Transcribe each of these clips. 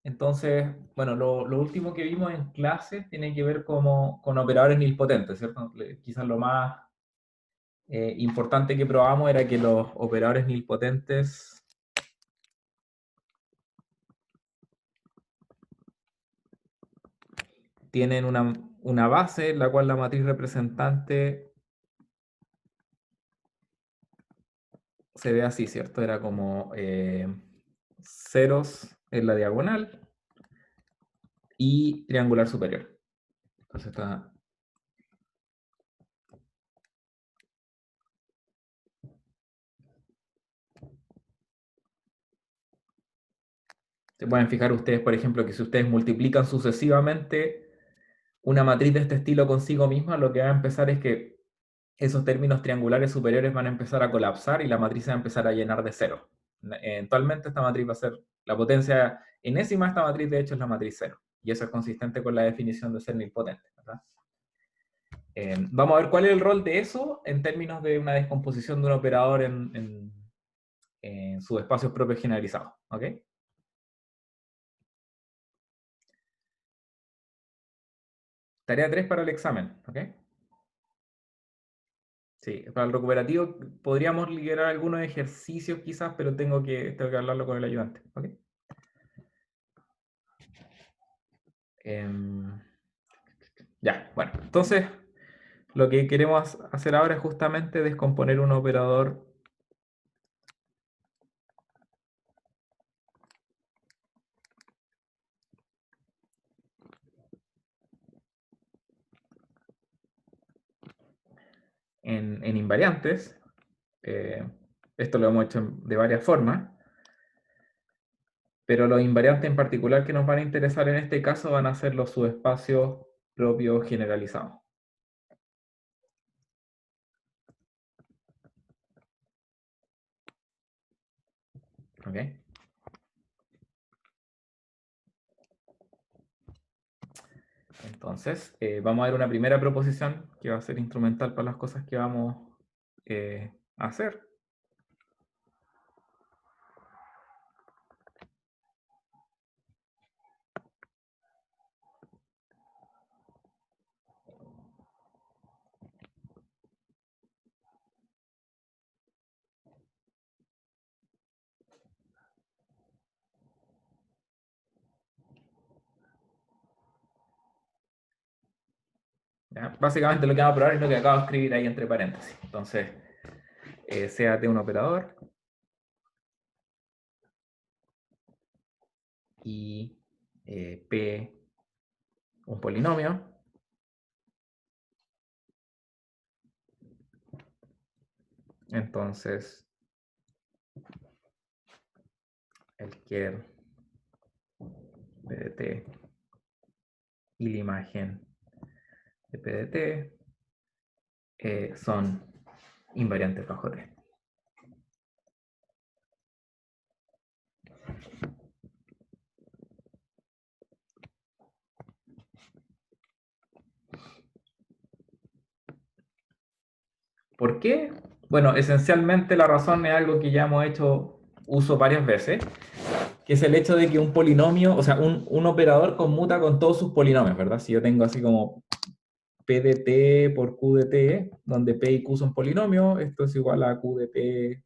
Entonces, bueno, lo último que vimos en clase tiene que ver con operadores nilpotentes, ¿cierto? Quizás lo más importante que probamos era que los operadores nilpotentes tienen una base en la cual la matriz representante se ve así, ¿cierto? Era como ceros en la diagonal y triangular superior. Entonces está... Se pueden fijar ustedes, por ejemplo, que si ustedes multiplican sucesivamente una matriz de este estilo consigo misma, lo que va a empezar es que esos términos triangulares superiores van a empezar a colapsar y la matriz se va a empezar a llenar de cero. Eventualmente esta matriz va a ser, la potencia enésima de esta matriz de hecho es la matriz cero. Y eso es consistente con la definición de ser nilpotente, ¿verdad? Vamos a ver cuál es el rol de eso en términos de una descomposición de un operador en sus espacios propios generalizados. ¿Ok? Tarea 3 para el examen. ¿Ok? Sí, para el recuperativo podríamos liderar algunos ejercicios quizás, pero tengo que hablarlo con el ayudante. ¿Ok? Ya, bueno, entonces lo que queremos hacer ahora es justamente descomponer un operador en invariantes. Eh, Esto lo hemos hecho de varias formas, pero los invariantes en particular que nos van a interesar en este caso van a ser los subespacios propios generalizados. ¿Ok? Entonces, vamos a ver una primera proposición que va a ser instrumental para las cosas que vamos a hacer. ¿Ya? Básicamente lo que vamos a probar es lo que acabo de escribir ahí entre paréntesis. Entonces, sea T un operador y P un polinomio. Entonces, el ker PDT y la imagen de PDT son invariantes bajo T. ¿Por qué? Bueno, esencialmente la razón es algo que ya hemos hecho uso varias veces, que es el hecho de que un polinomio, o sea, un operador conmuta con todos sus polinomios, ¿verdad? Si yo tengo así como P de T por Q de T, donde P y Q son polinomios, esto es igual a Q de T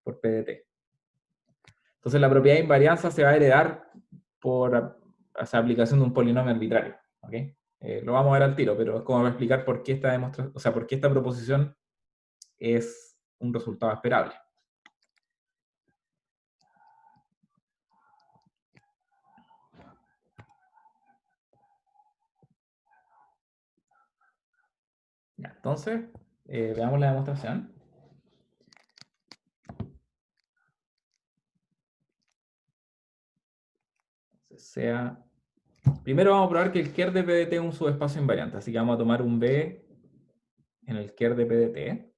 por P de T. Entonces la propiedad de invarianza se va a heredar por aplicación de un polinomio arbitrario. ¿Okay? Lo vamos a ver al tiro, pero es como va a explicar por qué esta demostración, o sea, por qué esta proposición es un resultado esperable. Ya, entonces, veamos la demostración. Sea, primero vamos a probar que el ker de PDT es un subespacio invariante, así que vamos a tomar un B en el ker de PDT.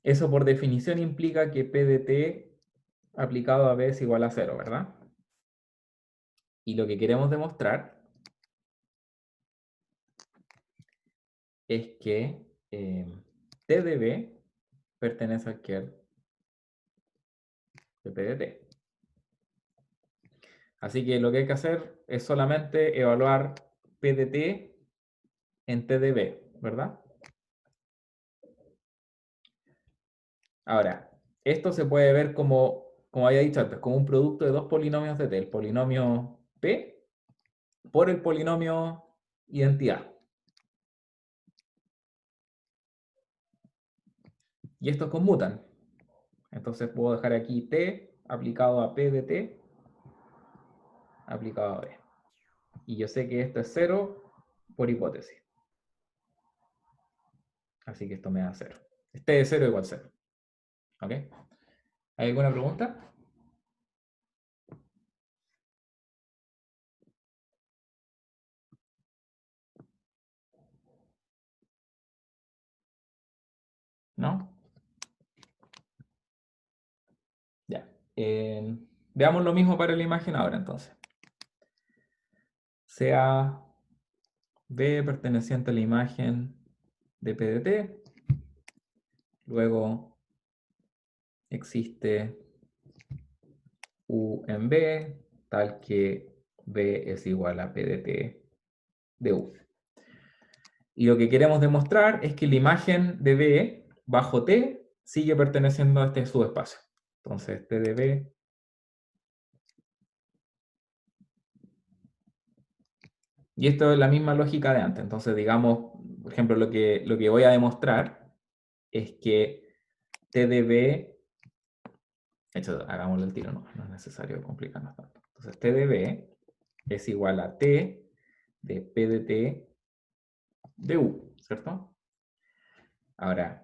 Eso por definición implica que PDT aplicado a B es igual a 0, ¿verdad? Y lo que queremos demostrar es que T de B pertenece al ker de PDT. Así que lo que hay que hacer es solamente evaluar P de T en T de B, ¿verdad? Ahora, esto se puede ver como había dicho antes, como un producto de dos polinomios de T, el polinomio P por el polinomio identidad. Y estos conmutan. Entonces puedo dejar aquí T aplicado a P de T aplicado a B. Y yo sé que esto es 0 por hipótesis. Así que esto me da 0. T de 0 igual 0. ¿Ok? ¿Hay alguna pregunta? ¿No? Ya. Veamos lo mismo para la imagen ahora entonces. Sea B perteneciente a la imagen de P de T. Luego existe U en B, tal que B es igual a P de T de U. Y lo que queremos demostrar es que la imagen de B bajo T sigue perteneciendo a este subespacio. Entonces, T de B y esto es la misma lógica de antes. Entonces, digamos, por ejemplo, lo que voy a demostrar es que T de B, de hecho, hagámoslo al tiro, no es necesario complicarnos tanto. Entonces, T de B es igual a T de P de T de U, ¿cierto? Ahora,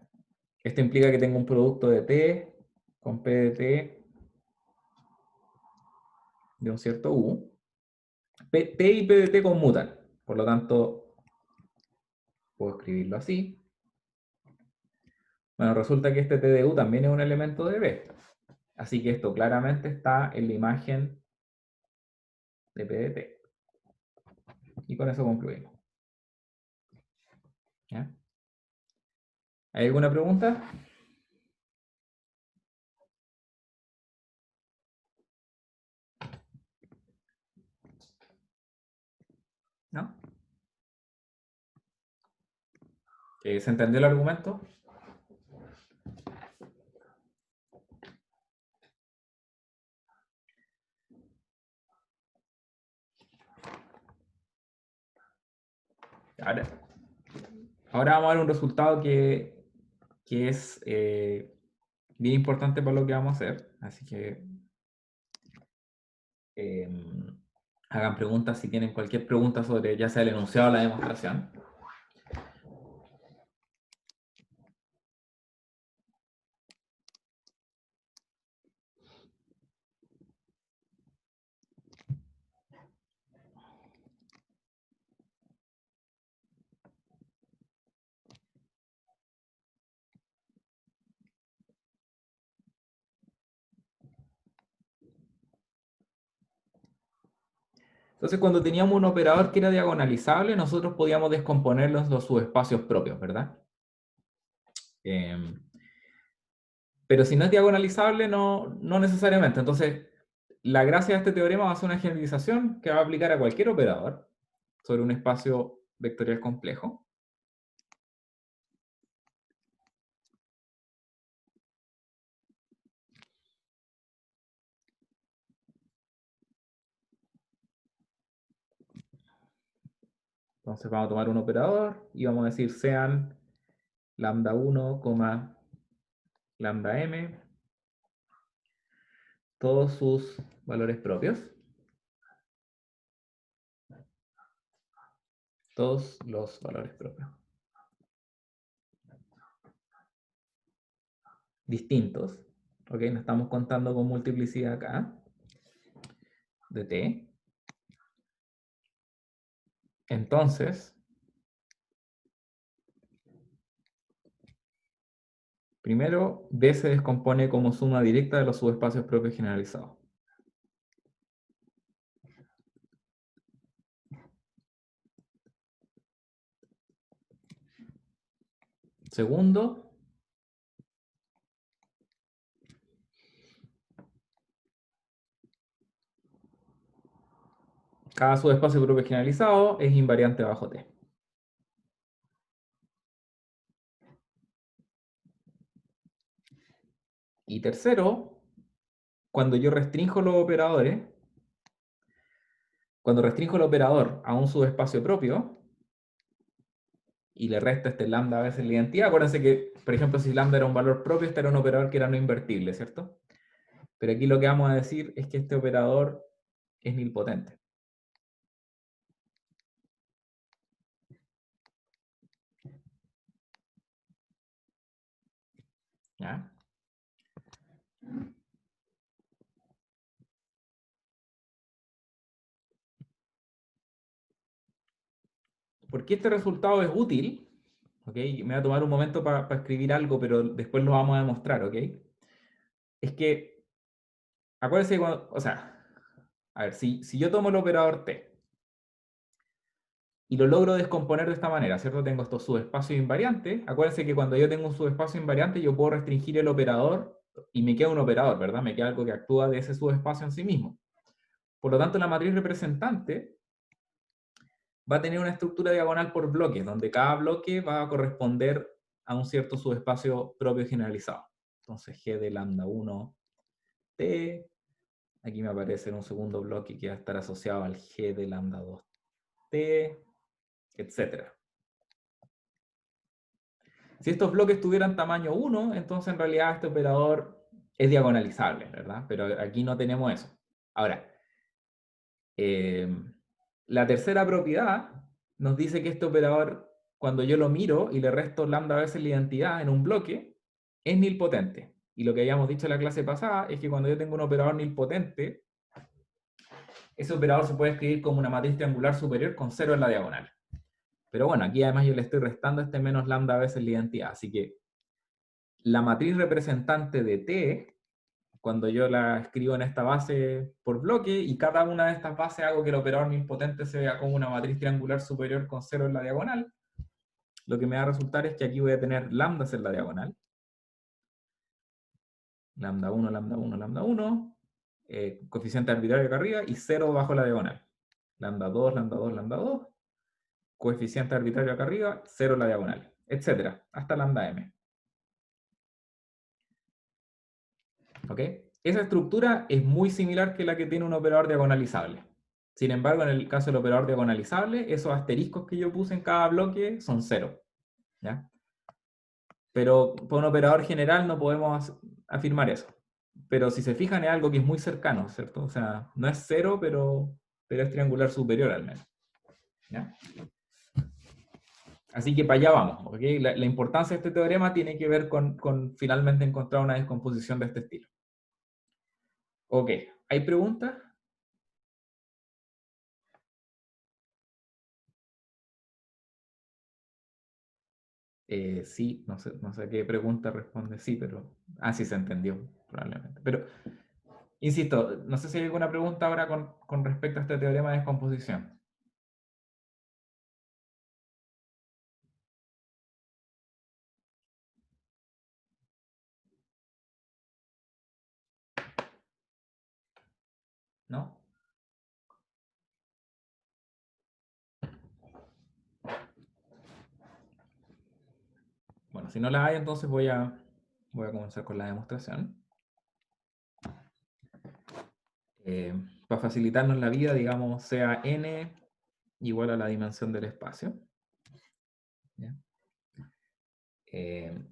esto implica que tengo un producto de T con P de T de un cierto U. T y P de T conmutan, por lo tanto, puedo escribirlo así. Bueno, resulta que este T de U también es un elemento de B. Así que esto claramente está en la imagen de P de T. Y con eso concluimos. ¿Ya? ¿Hay alguna pregunta? ¿No? ¿Se entendió el argumento? Ahora vamos a ver un resultado que es bien importante para lo que vamos a hacer. Así que hagan preguntas si tienen cualquier pregunta sobre ya sea el enunciado o la demostración. Entonces, cuando teníamos un operador que era diagonalizable, nosotros podíamos descomponerlo en los subespacios propios, ¿verdad? Pero si no es diagonalizable, no necesariamente. Entonces, la gracia de este teorema va a ser una generalización que va a aplicar a cualquier operador sobre un espacio vectorial complejo. Entonces vamos a tomar un operador y vamos a decir sean lambda 1, lambda m, todos sus valores propios, todos los valores propios, distintos, ¿ok? No estamos contando con multiplicidad acá, de t. Entonces, primero, B se descompone como suma directa de los subespacios propios generalizados. Segundo, Cada subespacio propio generalizado es invariante bajo T. Y tercero, cuando yo restringo los operadores, cuando restringo el operador a un subespacio propio y le resto este lambda a veces la identidad, acuérdense que, por ejemplo, si lambda era un valor propio, este era un operador que era no invertible, ¿cierto? Pero aquí lo que vamos a decir es que este operador es nilpotente. ¿Ya? ¿Por qué este resultado es útil? ¿Okay? Me va a tomar un momento para escribir algo, pero después lo vamos a demostrar, ¿ok? Es que, acuérdense, o sea, a ver, si yo tomo el operador T y lo logro descomponer de esta manera, ¿cierto? Tengo estos subespacios invariantes. Acuérdense que cuando yo tengo un subespacio invariante, yo puedo restringir el operador y me queda un operador, ¿verdad? Me queda algo que actúa de ese subespacio en sí mismo. Por lo tanto, la matriz representante va a tener una estructura diagonal por bloques, donde cada bloque va a corresponder a un cierto subespacio propio generalizado. Entonces, G de lambda 1 T, aquí me aparece en un segundo bloque que va a estar asociado al G de lambda 2 T, etc. Si estos bloques tuvieran tamaño 1, entonces en realidad este operador es diagonalizable, ¿verdad? Pero aquí no tenemos eso. Ahora, la tercera propiedad nos dice que este operador, cuando yo lo miro y le resto lambda veces la identidad en un bloque, es nilpotente. Y lo que habíamos dicho en la clase pasada es que cuando yo tengo un operador nilpotente, ese operador se puede escribir como una matriz triangular superior con 0 en la diagonal. Pero bueno, aquí además yo le estoy restando este menos lambda veces la identidad. Así que la matriz representante de T, cuando yo la escribo en esta base por bloque, y cada una de estas bases hago que el operador nilpotente se vea como una matriz triangular superior con 0 en la diagonal, lo que me va a resultar es que aquí voy a tener lambdas en la diagonal. Lambda 1, lambda 1, lambda 1, coeficiente arbitrario acá arriba, y 0 bajo la diagonal. Lambda 2, lambda 2, lambda 2, coeficiente arbitrario acá arriba, 0 en la diagonal, etcétera, hasta lambda m. ¿Ok? Esa estructura es muy similar que la que tiene un operador diagonalizable. Sin embargo, en el caso del operador diagonalizable, esos asteriscos que yo puse en cada bloque son 0. ¿Ya? Pero por un operador general no podemos afirmar eso. Pero si se fijan es algo que es muy cercano, ¿cierto? O sea, no es 0, pero es triangular superior al menos. ¿Ya? Así que para allá vamos. ¿Okay? La importancia de este teorema tiene que ver con finalmente encontrar una descomposición de este estilo. Ok, ¿hay preguntas? Sí, no sé qué pregunta responde sí, pero... Ah, sí se entendió, probablemente. Pero, insisto, no sé si hay alguna pregunta ahora con respecto a este teorema de descomposición. ¿No? Bueno, si no la hay, entonces voy a comenzar con la demostración. Para facilitarnos la vida, digamos, sea n igual a la dimensión del espacio. ¿Ya?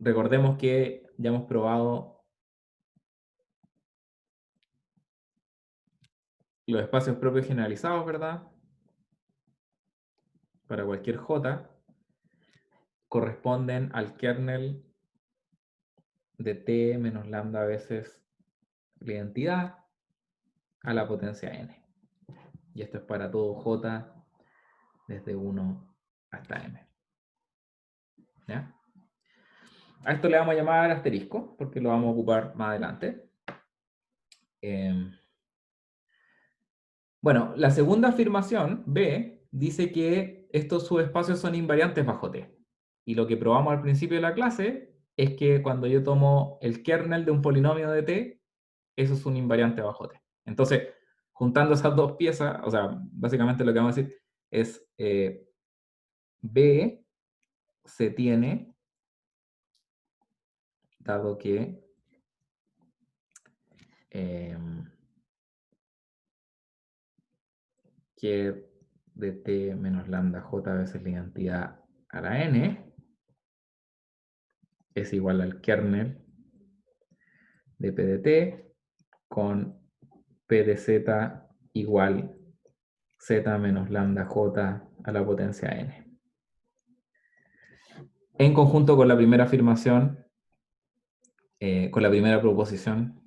Recordemos que ya hemos probado los espacios propios generalizados, ¿verdad? Para cualquier j, corresponden al kernel de t menos lambda veces la identidad a la potencia n. Y esto es para todo j desde 1 hasta m. ¿Ya? A esto le vamos a llamar asterisco, porque lo vamos a ocupar más adelante. Bueno, la segunda afirmación, B, dice que estos subespacios son invariantes bajo T. Y lo que probamos al principio de la clase es que cuando yo tomo el kernel de un polinomio de T, eso es un invariante bajo T. Entonces, juntando esas dos piezas, o sea, básicamente lo que vamos a decir es B se tiene, dado que de t menos lambda j veces la identidad a la n es igual al kernel de p de t con p de z igual z menos lambda j a la potencia n. En conjunto con la primera afirmación, con la primera proposición,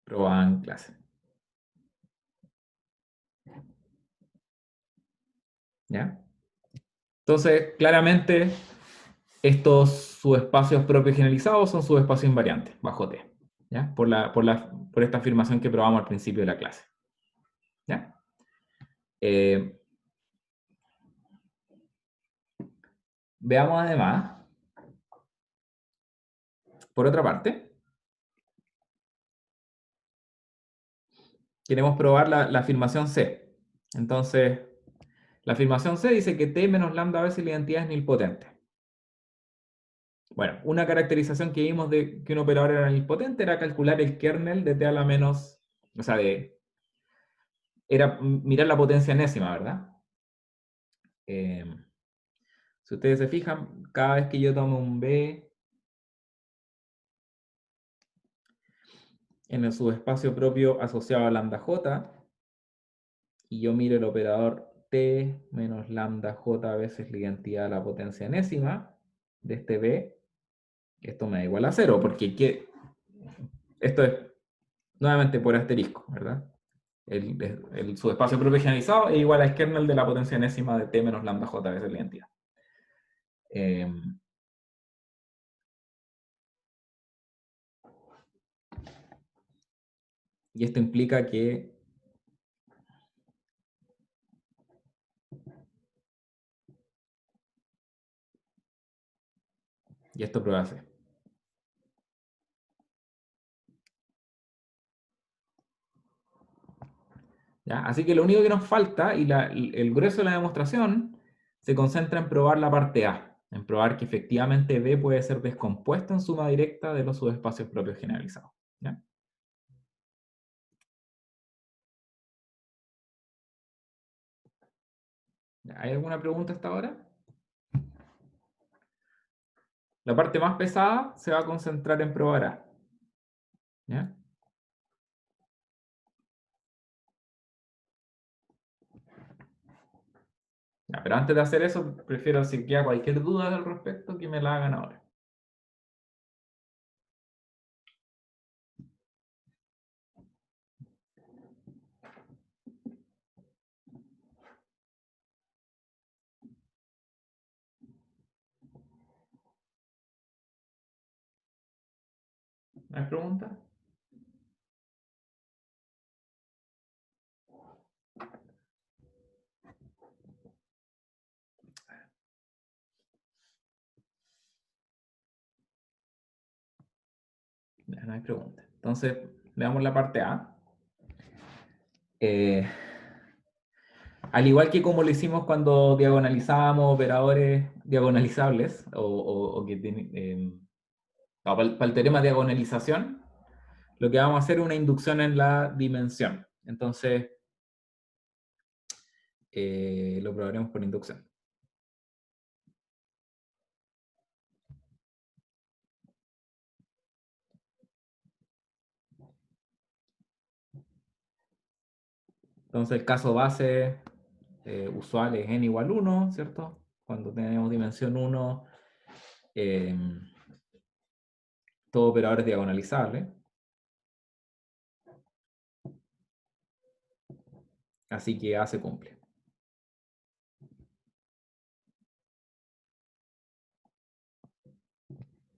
probada en clase. ¿Ya? Entonces, claramente, estos subespacios propios generalizados son subespacios invariantes, bajo T, ¿ya? Por esta afirmación que probamos al principio de la clase. ¿Ya? Veamos además, por otra parte, queremos probar la afirmación C. Entonces, la afirmación C dice que T menos lambda veces la identidad es nilpotente. Bueno, una caracterización que vimos de que un operador era nilpotente era calcular el kernel de T a la menos, o sea, era mirar la potencia enésima, ¿verdad? Si ustedes se fijan, cada vez que yo tomo un B en el subespacio propio asociado a lambda j, y yo miro el operador T menos lambda j veces la identidad a la potencia enésima de este B, esto me da igual a cero, porque esto es nuevamente por asterisco, ¿verdad? El subespacio propio generalizado es igual al kernel de la potencia enésima de T menos lambda j veces la identidad. Y esto implica que y esto prueba C. ¿Ya? Así que lo único que nos falta, y el grueso de la demostración, se concentra en probar la parte A, en probar que efectivamente B puede ser descompuesto en suma directa de los subespacios propios generalizados. ¿Ya? ¿Hay alguna pregunta hasta ahora? La parte más pesada se va a concentrar en probar A. ¿Ya? Ya, pero antes de hacer eso, prefiero si queda cualquier duda al respecto que me la hagan ahora. ¿No hay pregunta? Ya, no hay pregunta. Entonces, veamos la parte A. Al igual que como lo hicimos cuando diagonalizábamos operadores diagonalizables, o que para el teorema de diagonalización, lo que vamos a hacer es una inducción en la dimensión. Entonces, lo probaremos por inducción. Entonces, el caso base usual es n igual 1, ¿cierto? Cuando tenemos dimensión 1, todo operador es diagonalizable. Así que A se cumple.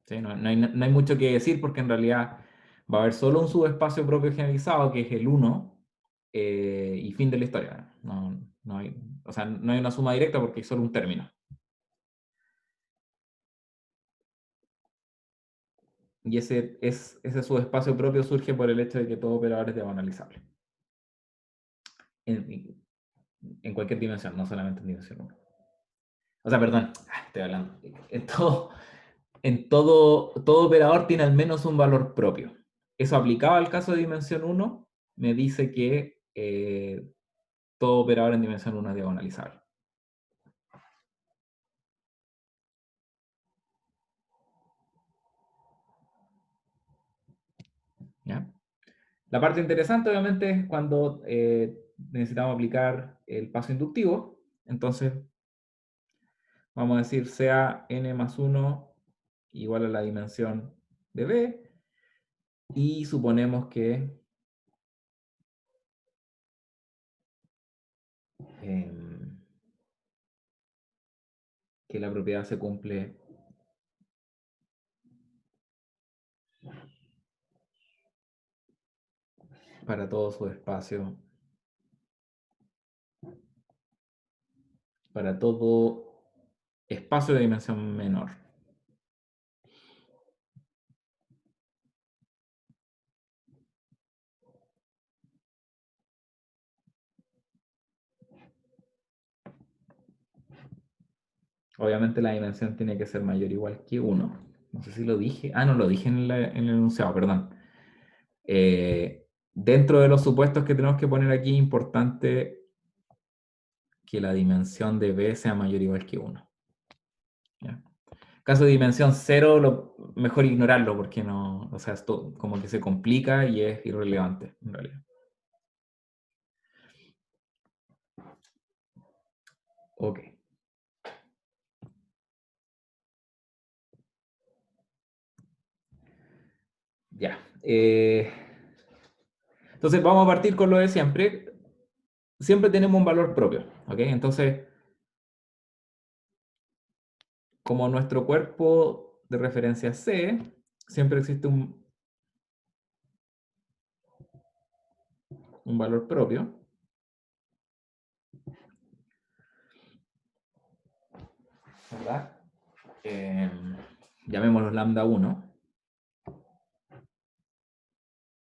¿Sí? No hay mucho que decir porque en realidad va a haber solo un subespacio propio generalizado que es el 1 y fin de la historia. No hay, o sea, no hay una suma directa porque hay solo un término. Y ese subespacio propio surge por el hecho de que todo operador es diagonalizable. En cualquier dimensión, no solamente en dimensión 1. O sea, perdón, estoy hablando. Todo operador tiene al menos un valor propio. Eso aplicado al caso de dimensión 1 me dice que todo operador en dimensión 1 es diagonalizable. ¿Ya? La parte interesante, obviamente, es cuando necesitamos aplicar el paso inductivo. Entonces, vamos a decir sea n más 1 igual a la dimensión de B, y suponemos que la propiedad se cumple para todo su espacio, para todo espacio de dimensión menor. Obviamente la dimensión tiene que ser mayor o igual que 1. No sé si lo dije. Ah, no lo dije en el enunciado, perdón. Dentro de los supuestos que tenemos que poner aquí, es importante que la dimensión de B sea mayor o igual que 1. ¿Ya? Caso de dimensión 0, mejor ignorarlo porque no, o sea, esto como que se complica y es irrelevante en realidad. Ok. Ya. Entonces vamos a partir con lo de siempre. Siempre tenemos un valor propio, ¿ok? Entonces, como nuestro cuerpo de referencia C, siempre existe un valor propio, ¿verdad? Eh, llamémoslo lambda 1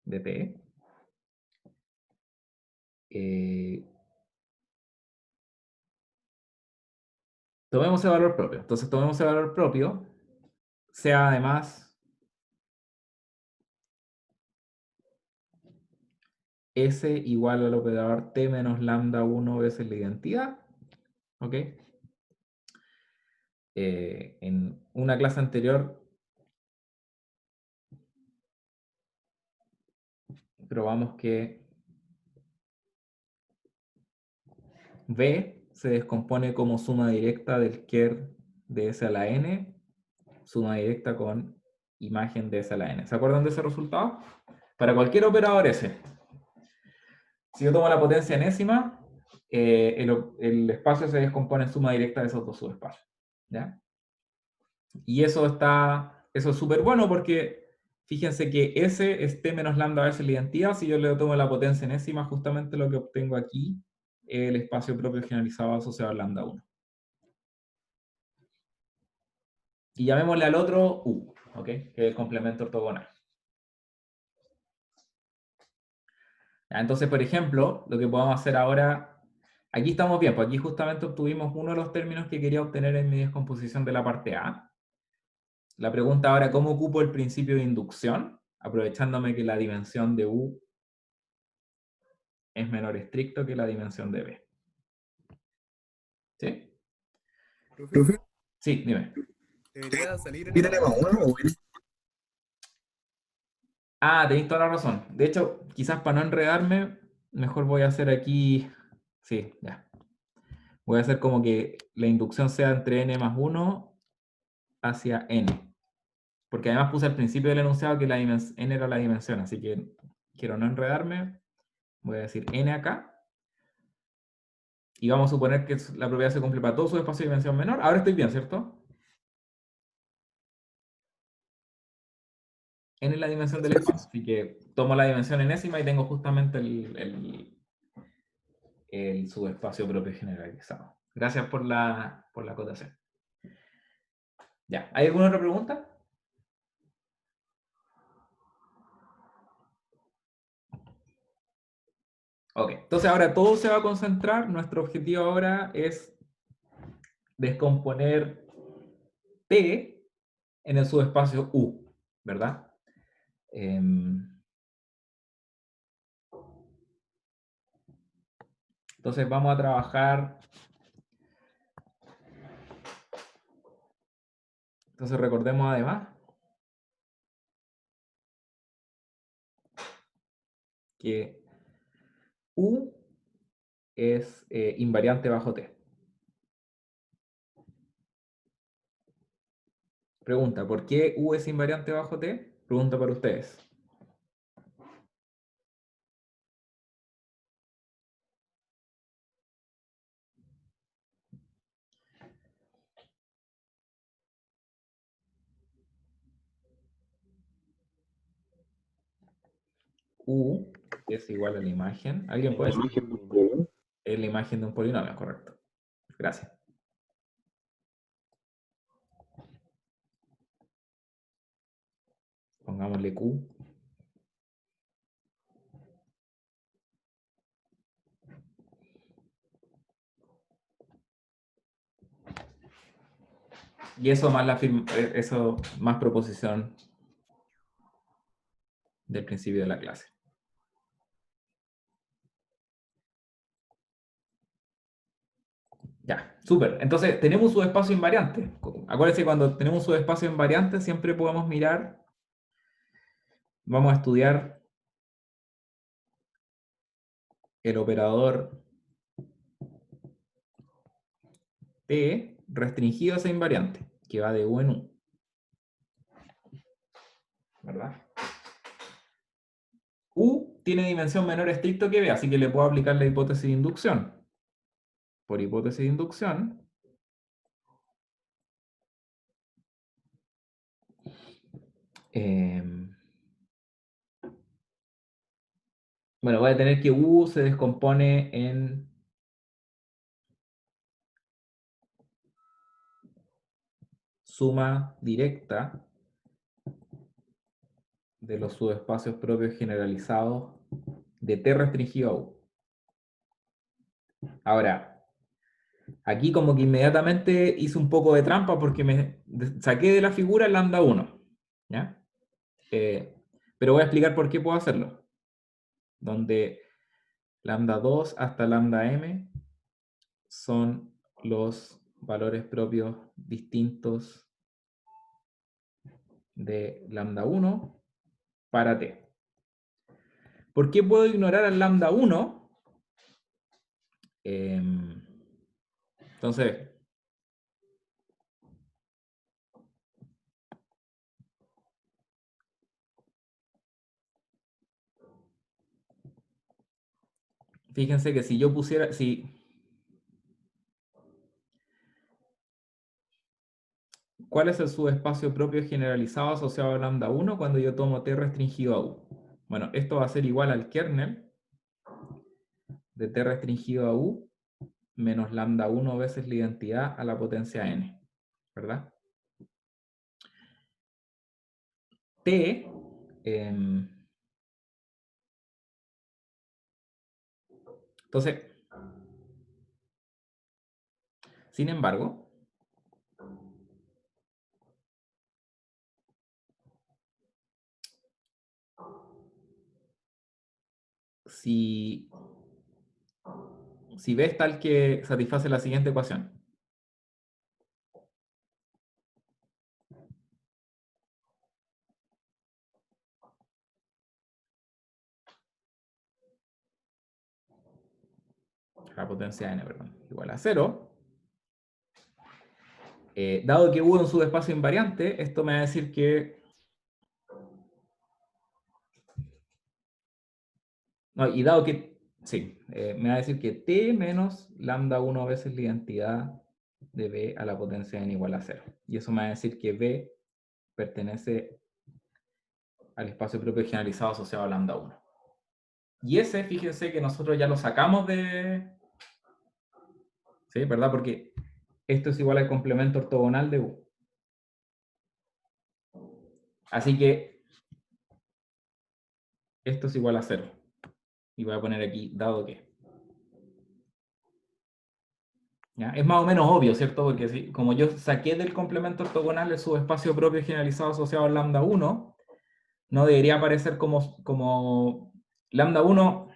de P. Tomemos ese valor propio. Entonces tomemos ese valor propio, sea además S igual al operador T menos lambda 1 veces la identidad. ¿Ok? En una clase anterior probamos que B se descompone como suma directa del ker de S a la N, suma directa con imagen de S a la N. ¿Se acuerdan de ese resultado? Para cualquier operador S. Si yo tomo la potencia enésima, el espacio se descompone en suma directa de esos dos subespacios. ¿Ya? Y eso es súper bueno porque fíjense que S es T menos lambda veces la identidad. Si yo le tomo la potencia enésima, justamente lo que obtengo aquí es el espacio propio generalizado asociado a lambda 1. Y llamémosle al otro U, ¿ok? Que es el complemento ortogonal. ¿Ya? Entonces, por ejemplo, lo que podemos hacer ahora, aquí estamos bien, pues aquí justamente obtuvimos uno de los términos que quería obtener en mi descomposición de la parte A. La pregunta ahora, ¿cómo ocupo el principio de inducción? Aprovechándome que la dimensión de U es menor estricto que la dimensión de B. ¿Sí? Profe, Sí, dime. debería salir N ¿Ir más N más 1. 1 o ir? Ah, tenéis toda la razón. De hecho, quizás para no enredarme, mejor voy a hacer aquí... Sí, ya. Voy a hacer como que la inducción sea entre n más 1 hacia n. Porque además puse al principio del enunciado que n era la dimensión, así que quiero no enredarme. Voy a decir n acá. Y vamos a suponer que la propiedad se cumple para todo su espacio de dimensión menor. Ahora estoy bien, ¿cierto? N es la dimensión del espacio. Así que tomo la dimensión enésima y tengo justamente el subespacio propio generalizado. Gracias por la por la, acotación. Ya, ¿hay alguna otra pregunta? Ok, entonces ahora todo se va a concentrar, nuestro objetivo ahora es descomponer T en el subespacio U, ¿verdad? Entonces vamos a trabajar, entonces recordemos además que U es invariante bajo T. Pregunta, ¿por qué U es invariante bajo T? Pregunta para ustedes. U es igual a la imagen. ¿Alguien puede decir? Es la imagen de un polinomio, correcto. Gracias. Pongámosle Q. Y eso más, eso más proposición del principio de la clase. Ya, súper. Entonces, tenemos un subespacio invariante. Acuérdense, cuando tenemos un subespacio invariante, siempre podemos mirar, vamos a estudiar el operador T restringido a esa invariante, que va de U en U. ¿Verdad? U tiene dimensión menor estricto que B, así que le puedo aplicar la hipótesis de inducción. Por hipótesis de inducción, bueno, voy a tener que U se descompone en suma directa de los subespacios propios generalizados de T restringido a U. Ahora, aquí como que inmediatamente hice un poco de trampa porque me saqué de la figura el lambda 1. ¿Ya? Pero voy a explicar por qué puedo hacerlo. Donde lambda 2 hasta lambda m son los valores propios distintos de lambda 1 para t. ¿Por qué puedo ignorar al lambda 1? Entonces, fíjense que si yo pusiera, ¿cuál es el subespacio propio generalizado asociado a lambda 1 cuando yo tomo t restringido a u? Bueno, esto va a ser igual al kernel de t restringido a u menos lambda 1 veces la identidad a la potencia n, ¿verdad? T, entonces, sin embargo, si B es tal que satisface la siguiente ecuación. La potencia n, perdón, igual a 0. Dado que U es un subespacio invariante, esto me va a decir que... No, y dado que... Sí, me va a decir que t menos lambda 1 veces la identidad de b a la potencia n igual a 0. Y eso me va a decir que b pertenece al espacio propio generalizado asociado a lambda 1. Y ese, fíjense que nosotros ya lo sacamos de... ¿Sí? ¿Verdad? Porque esto es igual al complemento ortogonal de U. Así que esto es igual a 0. Y voy a poner aquí dado que. ¿Ya? Es más o menos obvio, ¿cierto? Porque si, como yo saqué del complemento ortogonal el subespacio propio generalizado asociado al lambda 1, no debería aparecer como lambda 1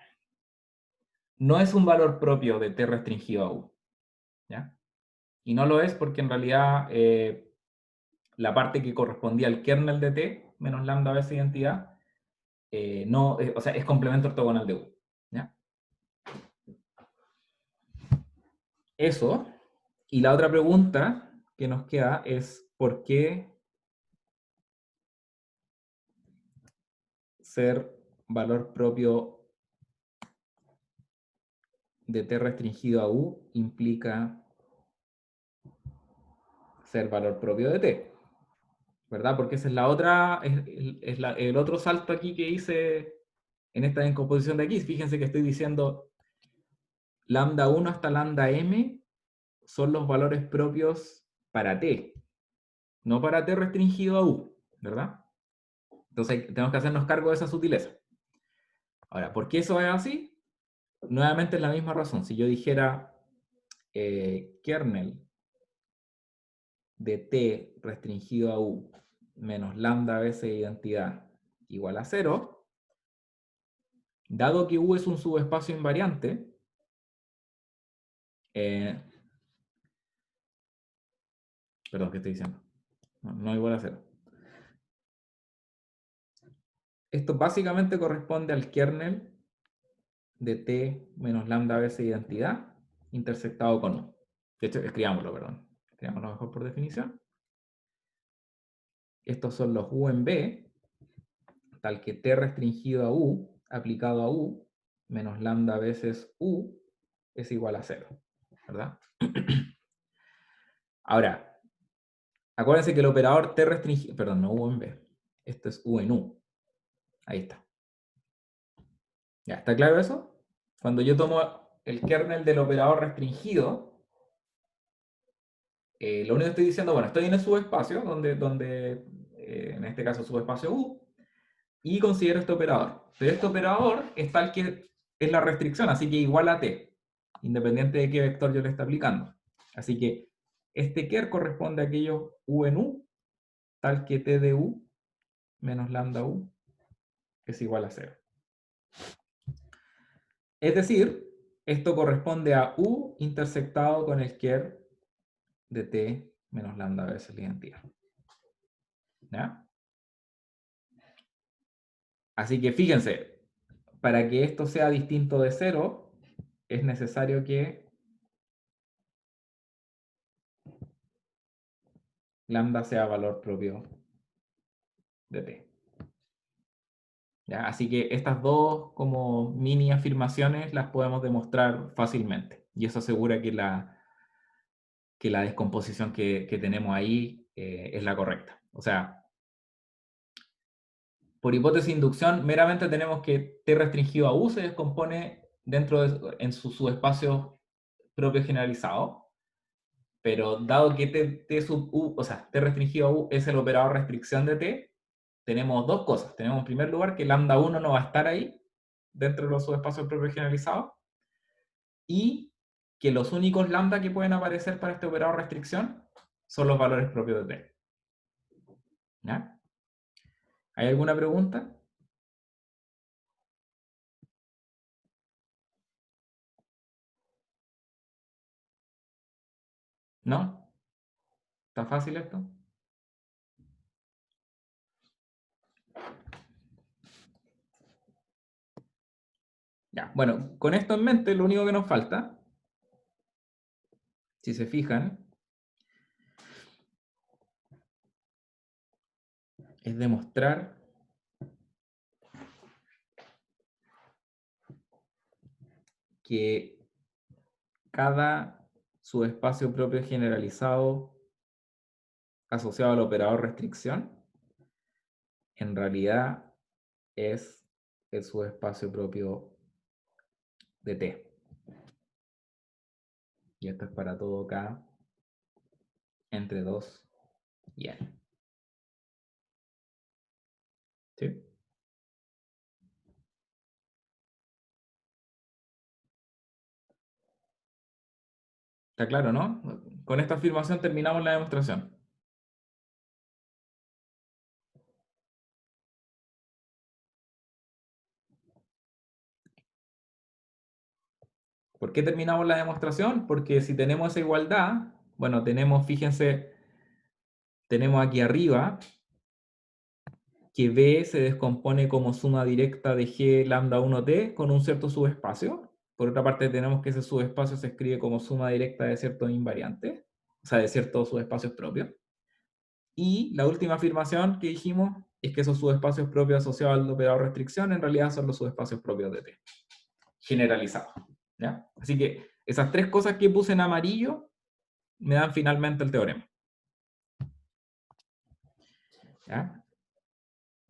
no es un valor propio de T restringido a U. ¿Ya? Y no lo es porque en realidad la parte que correspondía al kernel de T menos lambda veces identidad, no, o sea, es complemento ortogonal de U. ¿Ya? Eso. Y la otra pregunta que nos queda es ¿por qué ser valor propio de T restringido a U implica ser valor propio de T? ¿Verdad? Porque esa es la otra, es el otro salto aquí que hice en esta descomposición de aquí. Fíjense que estoy diciendo lambda 1 hasta lambda m son los valores propios para T, no para T restringido a U, ¿verdad? Entonces tenemos que hacernos cargo de esa sutileza. Ahora, ¿por qué eso es así? Nuevamente es la misma razón. Si yo dijera kernel de T restringido a U menos lambda veces identidad igual a 0, dado que U es un subespacio invariante, perdón, ¿qué estoy diciendo? No igual a 0. Esto básicamente corresponde al kernel de T menos lambda veces identidad intersectado con U. De hecho, escribámoslo, perdón. Escribámoslo mejor por definición. Estos son los U en B, tal que T restringido a U, aplicado a U, menos lambda veces U, es igual a 0. ¿Verdad? Ahora, acuérdense que el operador T restringido, perdón, no U en B, esto es U en U. Ahí está. ¿Ya está claro eso? Cuando yo tomo el kernel del operador restringido, lo único que estoy diciendo, bueno, estoy en el subespacio, donde en este caso subespacio U, y considero este operador. Pero este operador es tal que es la restricción, así que igual a T, independiente de qué vector yo le esté aplicando. Así que este ker corresponde a aquello U en U, tal que T de U menos lambda U es igual a 0. Es decir, esto corresponde a U intersectado con el ker de T menos lambda veces la identidad. ¿Ya? Así que fíjense, para que esto sea distinto de 0, es necesario que lambda sea valor propio de T. ¿Ya? Así que estas dos como mini afirmaciones las podemos demostrar fácilmente. Y eso asegura que la descomposición que tenemos ahí es la correcta. O sea, por hipótesis de inducción, meramente tenemos que T restringido a U se descompone en su subespacio propio generalizado, pero dado que T sub U, o sea, T restringido a U es el operador restricción de T, tenemos dos cosas. Tenemos en primer lugar que lambda 1 no va a estar ahí, dentro de los subespacios propios generalizados, y que los únicos lambda que pueden aparecer para este operador restricción son los valores propios de T. ¿Ya? ¿Hay alguna pregunta? ¿No? ¿Está fácil esto? Ya, bueno, con esto en mente, lo único que nos falta, si se fijan, es demostrar que cada subespacio propio generalizado asociado al operador restricción en realidad es el subespacio propio de T. Y esto es para todo K entre 2 y N. ¿Sí? Está claro, ¿no? Con esta afirmación terminamos la demostración. ¿Por qué terminamos la demostración? Porque si tenemos esa igualdad, bueno, tenemos, fíjense, tenemos aquí arriba que B se descompone como suma directa de G lambda 1T con un cierto subespacio. Por otra parte, tenemos que ese subespacio se escribe como suma directa de ciertos invariantes, o sea, de ciertos subespacios propios. Y la última afirmación que dijimos es que esos subespacios propios asociados al operador restricción en realidad son los subespacios propios de T, generalizados. ¿Ya? Así que esas tres cosas que puse en amarillo me dan finalmente el teorema. ¿Ya?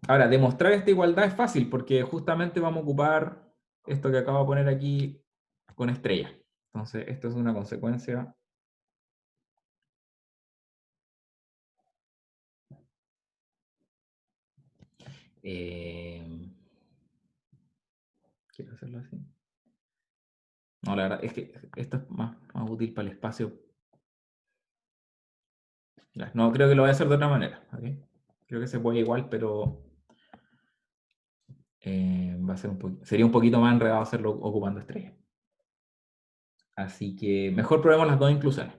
Ahora, demostrar esta igualdad es fácil porque justamente vamos a ocupar esto que acabo de poner aquí con estrella. Entonces, esto es una consecuencia. Quiero hacerlo así. No, la verdad es que esto es más útil para el espacio. Ya, no, creo que lo voy a hacer de otra manera. ¿Okay? Creo que se puede igual, pero va a ser sería un poquito más enredado hacerlo ocupando estrella. Así que mejor probemos las dos inclusiones.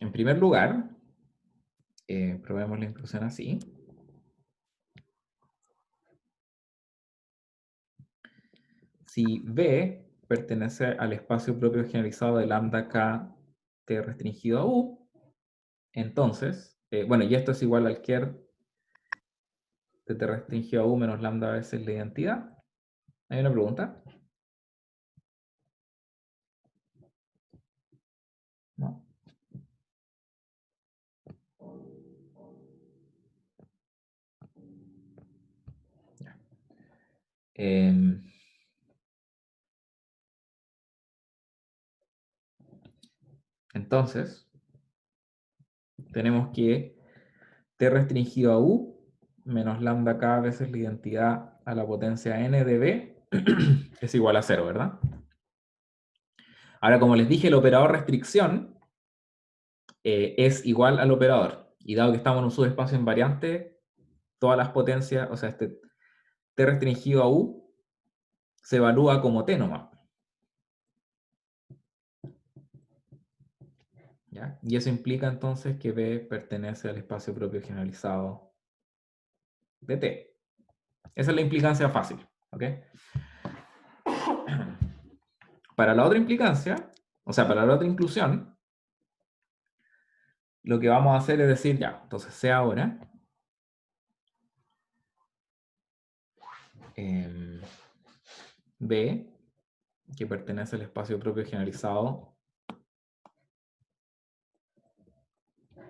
En primer lugar, probemos la inclusión así. Si B pertenece al espacio propio generalizado de lambda k t restringido a U, entonces, bueno, y esto es igual al ker de t restringido a U menos lambda veces la identidad. ¿Hay una pregunta? ¿No? Ya. Entonces, tenemos que t restringido a U menos lambda k veces la identidad a la potencia n de B es igual a 0, ¿verdad? Ahora, como les dije, el operador restricción es igual al operador. Y dado que estamos en un subespacio invariante, todas las potencias, o sea, este t restringido a U se evalúa como t nomás. ¿Ya? Y eso implica entonces que B pertenece al espacio propio generalizado de T. Esa es la implicancia fácil. ¿Ok? Para la otra implicancia, o sea, para la otra inclusión, lo que vamos a hacer es decir, ya, entonces C ahora B, que pertenece al espacio propio generalizado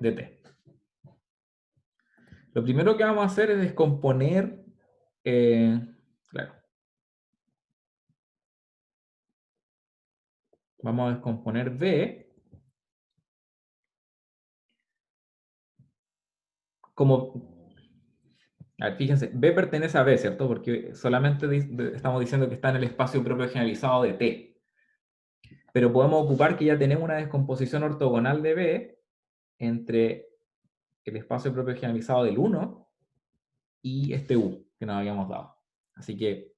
de T. Lo primero que vamos a hacer es descomponer, claro, vamos a descomponer B como, a ver, fíjense, B pertenece a B, ¿cierto? Porque solamente estamos diciendo que está en el espacio propio generalizado de T. Pero podemos ocupar que ya tenemos una descomposición ortogonal de B entre el espacio propio generalizado del 1 y este U que nos habíamos dado. Así que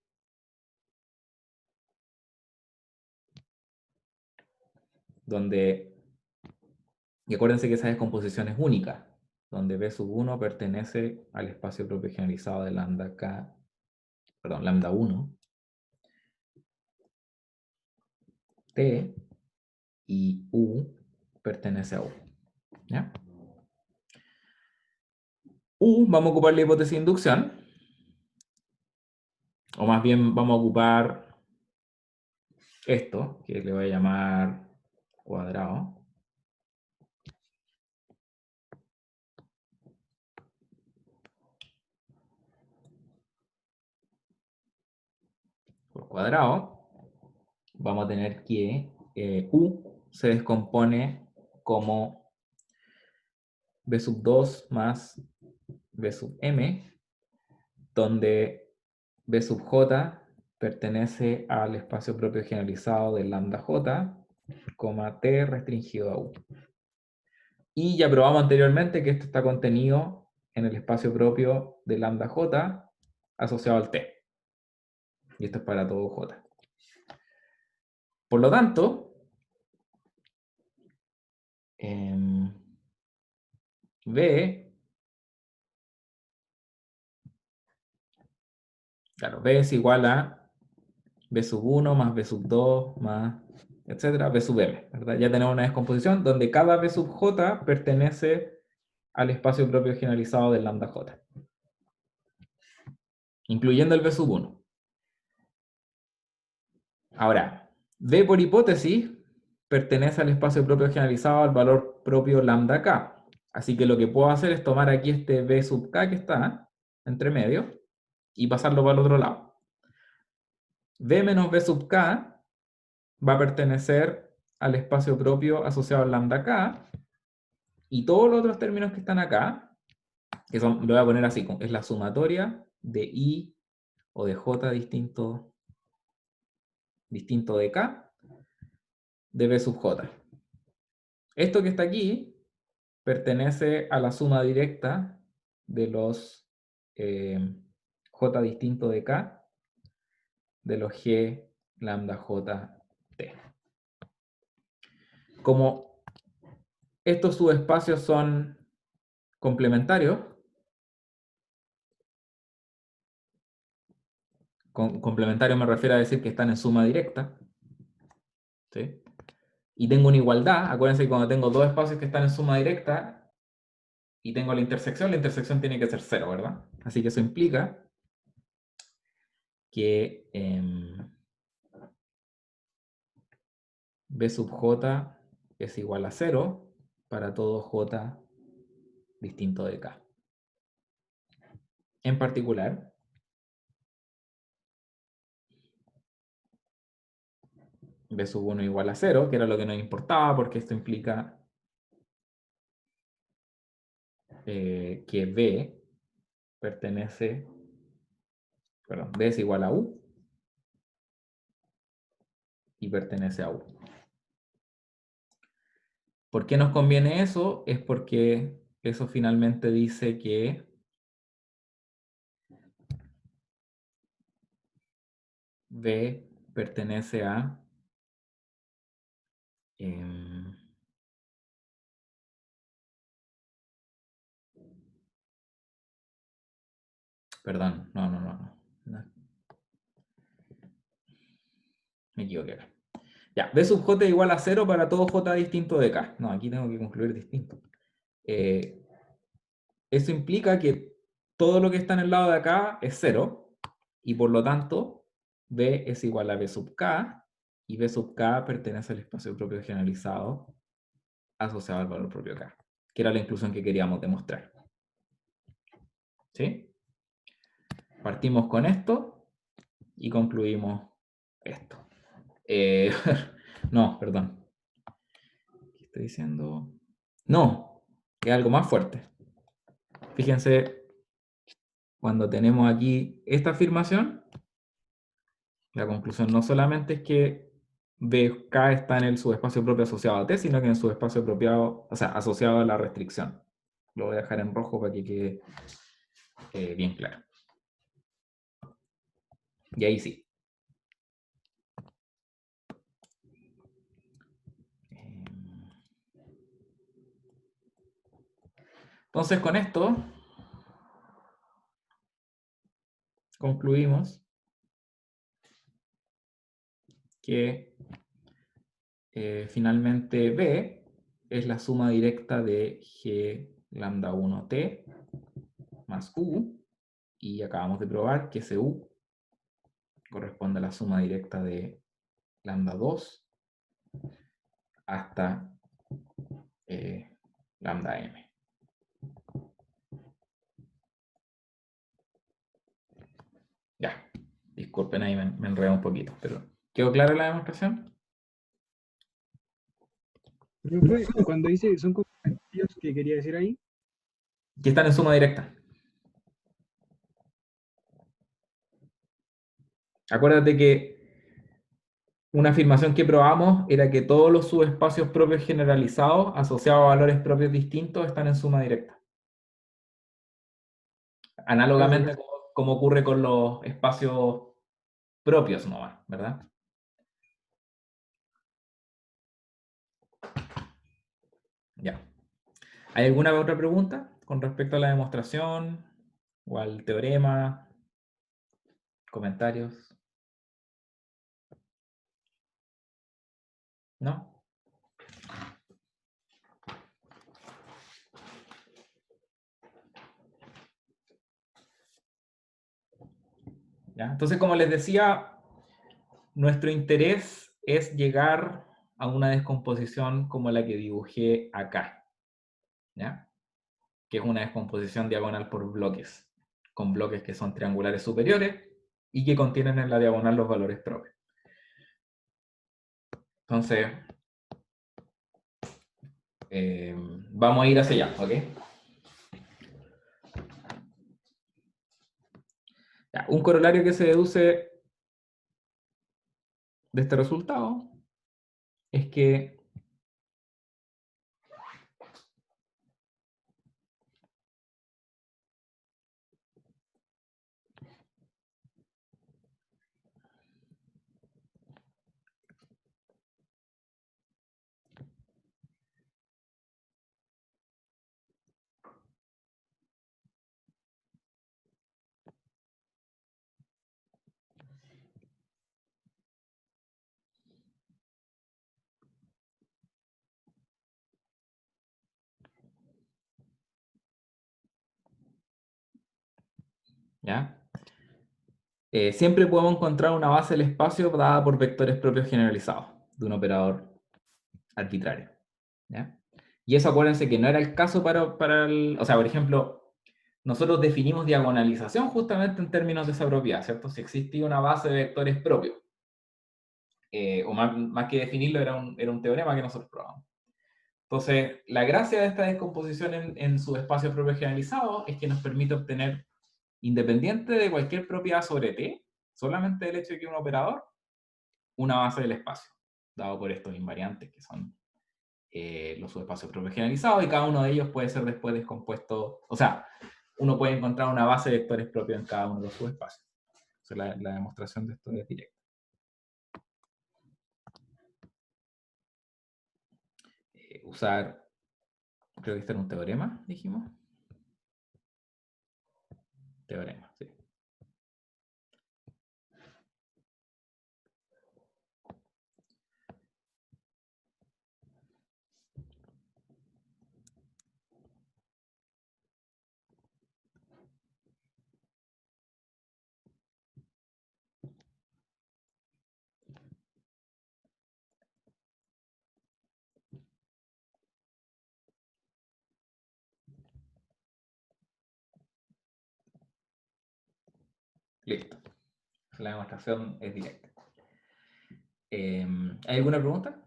donde, y acuérdense que esa descomposición es única, donde B sub 1 pertenece al espacio propio generalizado de lambda K, perdón, lambda 1, T, y U pertenece a U. ¿Ya? U, vamos a ocupar la hipótesis de inducción, o más bien vamos a ocupar esto, que le voy a llamar cuadrado, por cuadrado, vamos a tener que U se descompone como B sub 2 más B sub m, donde B sub j pertenece al espacio propio generalizado de lambda j, t restringido a u. Y ya probamos anteriormente que esto está contenido en el espacio propio de lambda j asociado al t. Y esto es para todo j. Por lo tanto, B, claro, B es igual a B sub 1 más B sub 2 más, etcétera, B sub m, ¿verdad? Ya tenemos una descomposición donde cada B sub j pertenece al espacio propio generalizado del lambda j, incluyendo el B sub 1. Ahora, B por hipótesis pertenece al espacio propio generalizado al valor propio lambda k. Así que lo que puedo hacer es tomar aquí este B sub k que está entre medio y pasarlo para el otro lado. B menos B sub k va a pertenecer al espacio propio asociado al lambda k, y todos los otros términos que están acá, que son, lo voy a poner así, es la sumatoria de i o de j distinto de k de b sub j. Esto que está aquí pertenece a la suma directa de los j distinto de k de los g lambda j t. Como estos subespacios son complementarios, complementario me refiero a decir que están en suma directa, ¿sí? Y tengo una igualdad. Acuérdense que cuando tengo dos espacios que están en suma directa y tengo la intersección tiene que ser cero, ¿verdad? Así que eso implica que B sub j es igual a 0 para todo j distinto de k. En particular, B sub 1 igual a 0, que era lo que nos importaba, porque esto implica que B pertenece, perdón, B es igual a U y pertenece a U. ¿Por qué nos conviene eso? Es porque eso finalmente dice que B pertenece a perdón, no. Me equivoqué acá. Ya, B sub j igual a 0 para todo j distinto de k. No, aquí tengo que concluir distinto. Eso implica que todo lo que está en el lado de acá es 0, y por lo tanto B es igual a B sub k, y B sub k pertenece al espacio propio generalizado asociado al valor propio k, que era la inclusión que queríamos demostrar. ¿Sí? Partimos con esto y concluimos esto. No, perdón. ¿Qué estoy diciendo? No, es algo más fuerte. Fíjense, cuando tenemos aquí esta afirmación, la conclusión no solamente es que BK está en el subespacio propio asociado a T, sino que en el subespacio propio, o sea, asociado a la restricción. Lo voy a dejar en rojo para que quede bien claro. Y ahí sí. Entonces, con esto concluimos que finalmente B es la suma directa de G lambda 1T más U, y acabamos de probar que ese U corresponde a la suma directa de lambda 2 hasta lambda m. Ya, disculpen ahí, me enredé un poquito, pero ¿quedó clara la demostración? Profe, cuando dice son comentarios que quería decir ahí, Que están en suma directa. Acuérdate que una afirmación que probamos era que todos los subespacios propios generalizados asociados a valores propios distintos están en suma directa. claro, Análogamente como ocurre con los espacios propios nomás, ¿verdad? Ya. ¿Hay alguna otra pregunta con respecto a la demostración o al teorema? ¿Comentarios? ¿No? ¿Ya? Entonces, como les decía, nuestro interés es llegar a una descomposición como la que dibujé acá, ¿ya? Que es una descomposición diagonal por bloques, con bloques que son triangulares superiores y que contienen en la diagonal los valores propios. Entonces, vamos a ir hacia allá, ¿ok? Ya, un corolario que se deduce de este resultado es que ¿ya? Siempre podemos encontrar una base del espacio dada por vectores propios generalizados de un operador arbitrario, ¿ya? Y eso acuérdense que no era el caso para el... O sea, por ejemplo, nosotros definimos diagonalización justamente en términos de esa propiedad, ¿cierto? Si existía una base de vectores propios, o más que definirlo, era un teorema que nosotros probamos. Entonces, la gracia de esta descomposición en su espacio propio generalizado es que nos permite obtener, independiente de cualquier propiedad sobre T, solamente el hecho de que un operador, una base del espacio, dado por estos invariantes que son los subespacios propios generalizados, y cada uno de ellos puede ser después descompuesto, o sea, uno puede encontrar una base de vectores propios en cada uno de los subespacios. Entonces, la demostración de esto es directa. Usar, creo que este era un teorema, dijimos. Teorema, sí. Listo. La demostración es directa. ¿Hay alguna pregunta?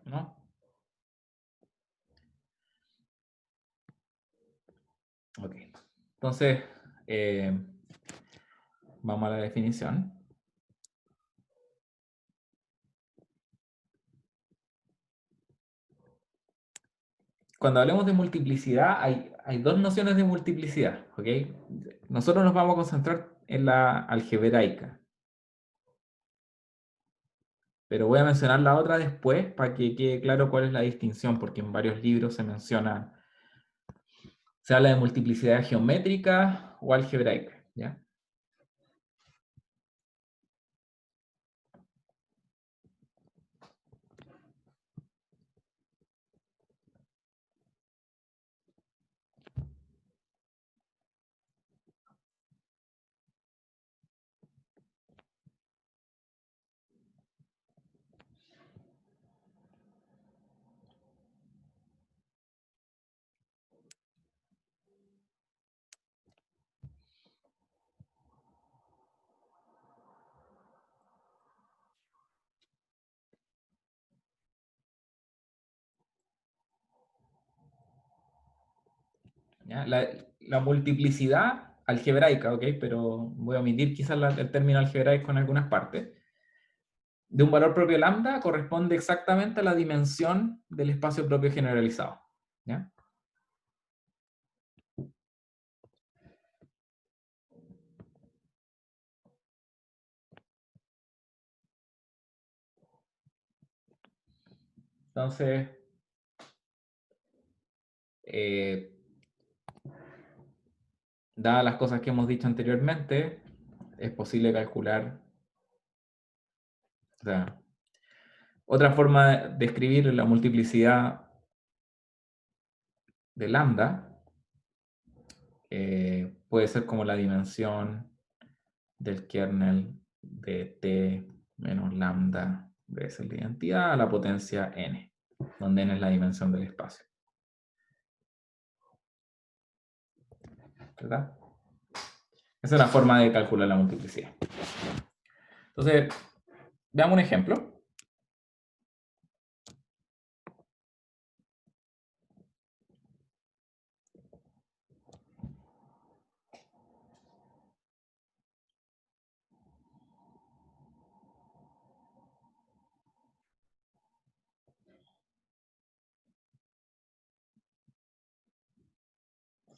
¿No? Ok. Entonces, vamos a la definición. Cuando hablemos de multiplicidad, hay dos nociones de multiplicidad, ¿ok? Nosotros nos vamos a concentrar en la algebraica, pero voy a mencionar la otra después para que quede claro cuál es la distinción, porque en varios libros se menciona, se habla de multiplicidad geométrica o algebraica, ¿ya? ¿ya? La multiplicidad algebraica, ¿ok? Pero voy a omitir quizás el término algebraico en algunas partes. De un valor propio lambda corresponde exactamente a la dimensión del espacio propio generalizado, ¿ya? Entonces, dadas las cosas que hemos dicho anteriormente, es posible calcular, o sea, otra forma de escribir la multiplicidad de lambda puede ser como la dimensión del kernel de t menos lambda veces la identidad a la potencia n, donde n es la dimensión del espacio. ¿Verdad? Esa es una forma de calcular la multiplicidad. Entonces, veamos un ejemplo.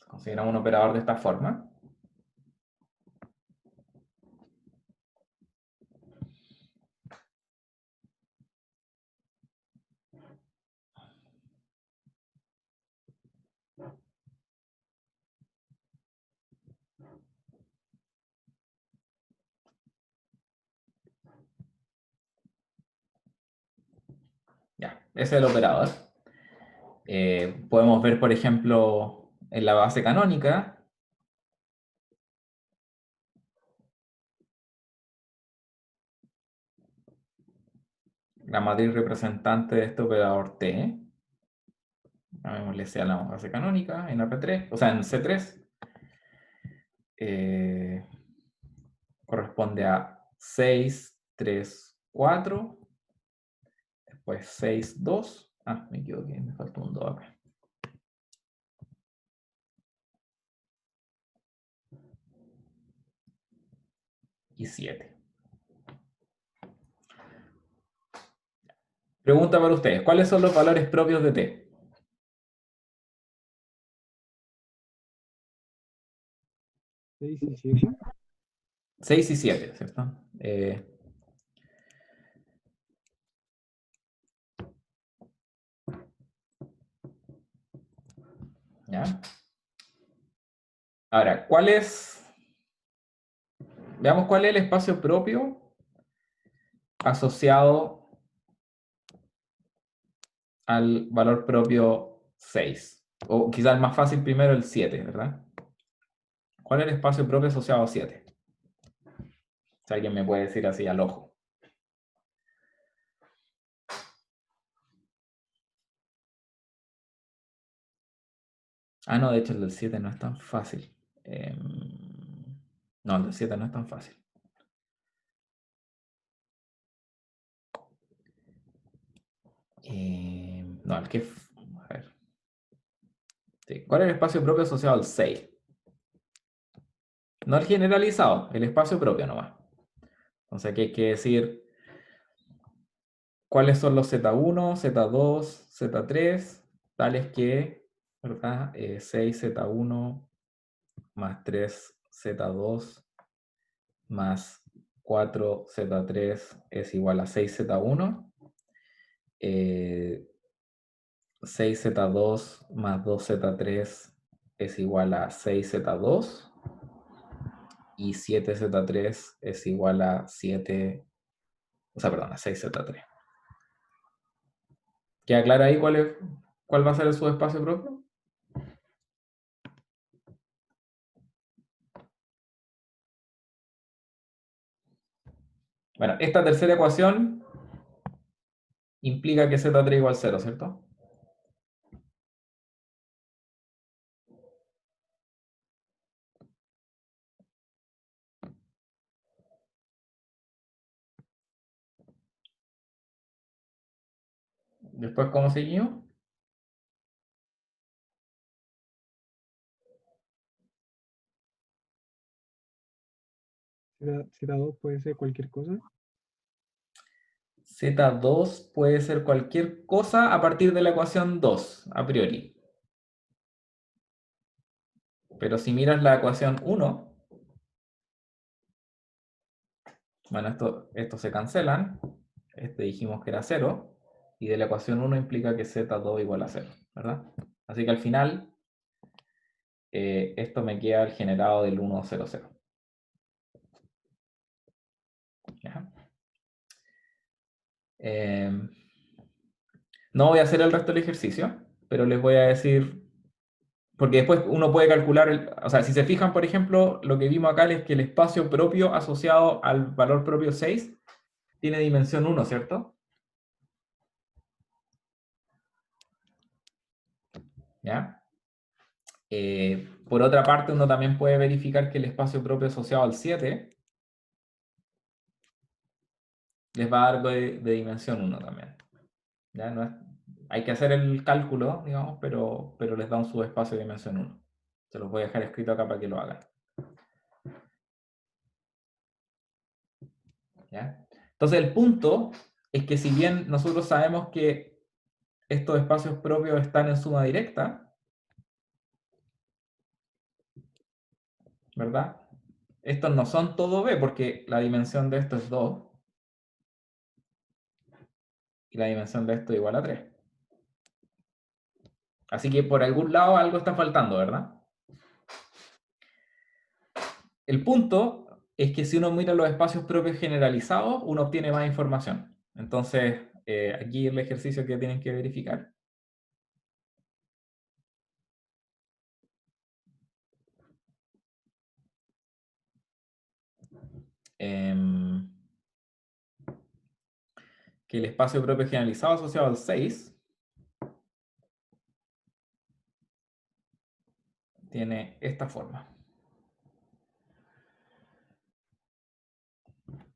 Consideramos un operador de esta forma. Ya, ese es el operador. Podemos ver, por ejemplo, en la base canónica, la matriz representante de este operador T, llamémosle sea la base canónica en AP3, o sea, en C3, corresponde a 6, 3, 4, después 6, 2, me equivoqué, me faltó un 2 acá. Y 7. Pregunta para ustedes, ¿cuáles son los valores propios de T? 6 y 7. 6 y 7, ¿cierto? ¿Ya? Ahora, veamos cuál es el espacio propio asociado al valor propio 6. O quizás el más fácil primero el 7, ¿verdad? ¿Cuál es el espacio propio asociado a 7? Si alguien me puede decir así al ojo. No, de hecho el del 7 no es tan fácil. No, el del 7 no es tan fácil. No, el que... A ver. Sí. ¿Cuál es el espacio propio asociado al 6? No el generalizado, el espacio propio nomás. Entonces aquí hay que decir cuáles son los Z1, Z2, Z3, tales que, ¿verdad? 6Z1 más 3Z2 más 4Z3 es igual a 6Z1. 6Z2 más 2Z3 es igual a 6Z2. Y 7Z3 es igual a 7, o sea, perdón, a 6Z3. ¿Queda claro ahí cuál va a ser el subespacio propio? Bueno, esta tercera ecuación implica que Z3 igual a 0, ¿cierto? Después, ¿cómo seguimos? Z2 puede ser cualquier cosa. Z2 puede ser cualquier cosa a partir de la ecuación 2, a priori. Pero si miras la ecuación 1, bueno, estos se cancelan. Este dijimos que era 0. Y de la ecuación 1 implica que Z2 igual a 0, ¿verdad? Así que al final, esto me queda el generado del 1, 0, 0. ¿Ya? No voy a hacer el resto del ejercicio, pero les voy a decir, porque después uno puede calcular, o sea, si se fijan, por ejemplo, lo que vimos acá es que el espacio propio asociado al valor propio 6 tiene dimensión 1, ¿cierto? ¿Ya? Por otra parte, uno también puede verificar que el espacio propio asociado al 7 les va a dar de dimensión 1 también. ¿Ya? No es, hay que hacer el cálculo, digamos, pero les da un subespacio de dimensión 1. Se los voy a dejar escrito acá para que lo hagan. ¿Ya? Entonces el punto es que si bien nosotros sabemos que estos espacios propios están en suma directa, ¿verdad? Estos no son todo B porque la dimensión de esto es 2 y la dimensión de esto es igual a 3. Así que por algún lado algo está faltando, ¿verdad? El punto es que si uno mira los espacios propios generalizados, uno obtiene más información. Entonces, aquí el ejercicio que tienen que verificar. Que el espacio propio generalizado asociado al 6 tiene esta forma.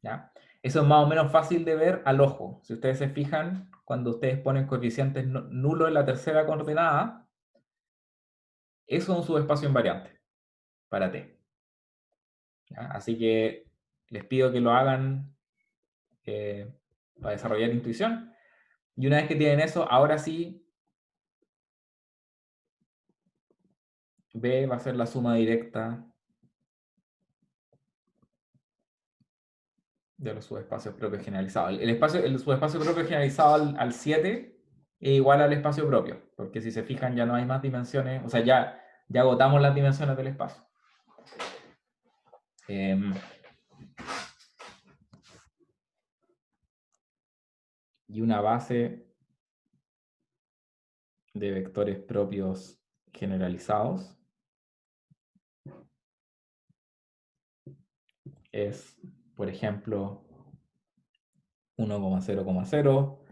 ¿Ya? Eso es más o menos fácil de ver al ojo. Si ustedes se fijan, cuando ustedes ponen coeficientes nulos en la tercera coordenada, eso es un subespacio invariante para t. ¿Ya? Así que les pido que lo hagan para desarrollar intuición. Y una vez que tienen eso, ahora sí, B va a ser la suma directa de los subespacios propios generalizados. El subespacio propio generalizado al 7 es igual al espacio propio, porque si se fijan ya no hay más dimensiones, o sea, ya agotamos las dimensiones del espacio. Y una base de vectores propios generalizados es, por ejemplo, 1,0,0,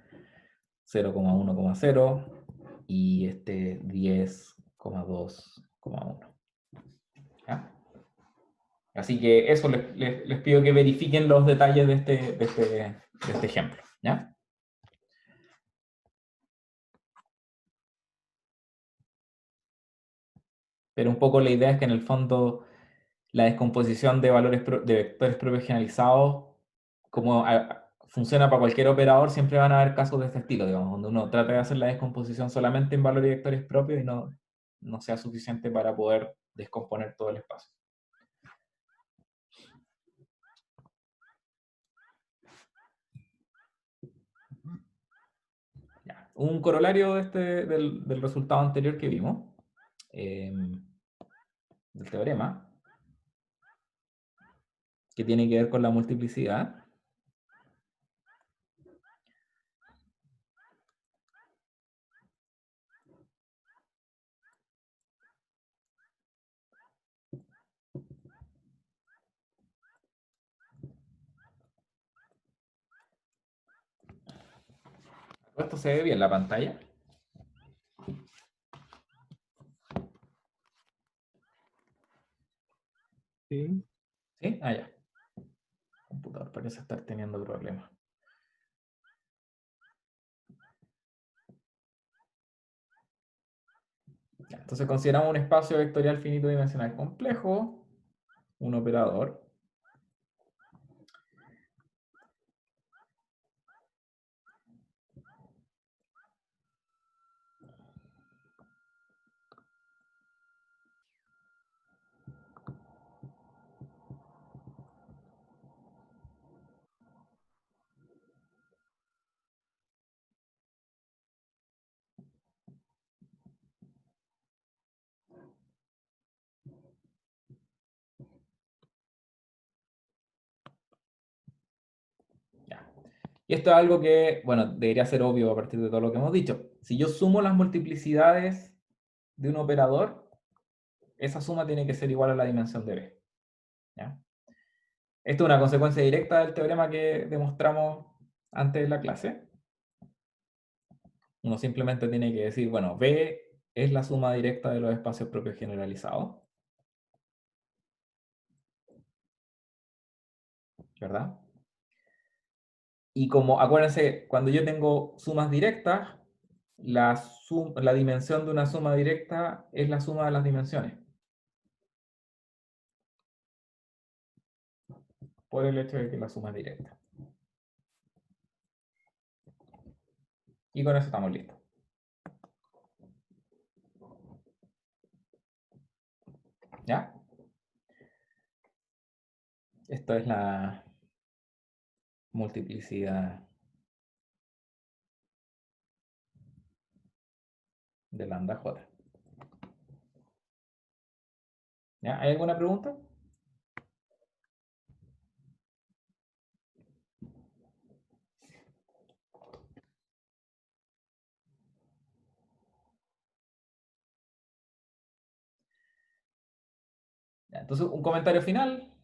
0,1,0 y este 10,2,1. ¿Ya? Así que eso les pido que verifiquen los detalles de este ejemplo. ¿Ya? Pero un poco la idea es que en el fondo la descomposición de valores de vectores propios generalizados, como funciona para cualquier operador, siempre van a haber casos de este estilo, digamos, donde uno trata de hacer la descomposición solamente en valores y vectores propios y no sea suficiente para poder descomponer todo el espacio. Ya. Un corolario del resultado anterior que vimos, del teorema, que tiene que ver con la multiplicidad. Esto se ve bien en la pantalla. Sí. ¿Sí? Ah, ya. El computador parece estar teniendo problemas. Ya, entonces consideramos un espacio vectorial finito dimensional complejo, un operador, Y esto es algo que, bueno, debería ser obvio a partir de todo lo que hemos dicho. Si yo sumo las multiplicidades de un operador, esa suma tiene que ser igual a la dimensión de B. ¿Ya? Esto es una consecuencia directa del teorema que demostramos antes de la clase. Uno simplemente tiene que decir, bueno, B es la suma directa de los espacios propios generalizados. ¿Verdad? Y como, acuérdense, cuando yo tengo sumas directas, la dimensión de una suma directa es la suma de las dimensiones. Por el hecho de que la suma es directa. Y con eso estamos listos. ¿Ya? Esto es la multiplicidad de lambda J. ¿Ya? ¿Hay alguna pregunta? Ya, entonces, un comentario final,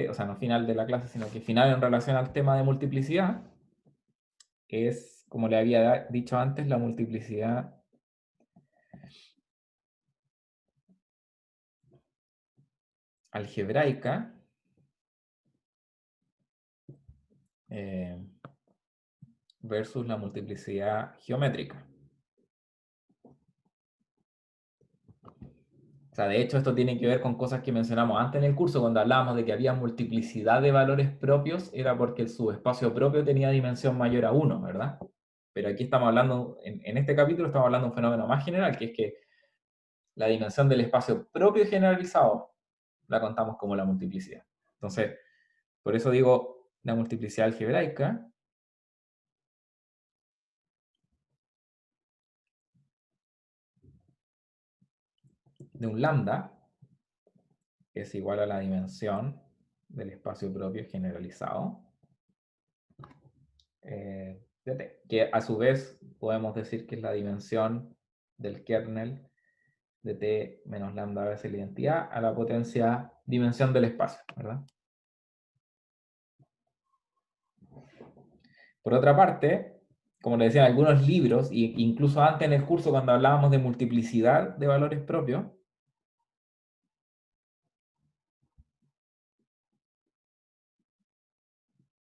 o sea, no final de la clase, sino que final en relación al tema de multiplicidad, es, como le había dicho antes, la multiplicidad algebraica versus la multiplicidad geométrica. O sea, de hecho, esto tiene que ver con cosas que mencionamos antes en el curso, cuando hablábamos de que había multiplicidad de valores propios, era porque el subespacio propio tenía dimensión mayor a 1, ¿verdad? Pero aquí estamos hablando, en este capítulo estamos hablando de un fenómeno más general, que es que la dimensión del espacio propio generalizado la contamos como la multiplicidad. Entonces, por eso digo la multiplicidad algebraica de un lambda es igual a la dimensión del espacio propio generalizado de T, que a su vez podemos decir que es la dimensión del kernel de T menos lambda veces la identidad a la potencia dimensión del espacio, ¿verdad? Por otra parte, como le decía en algunos libros, e incluso antes en el curso cuando hablábamos de multiplicidad de valores propios,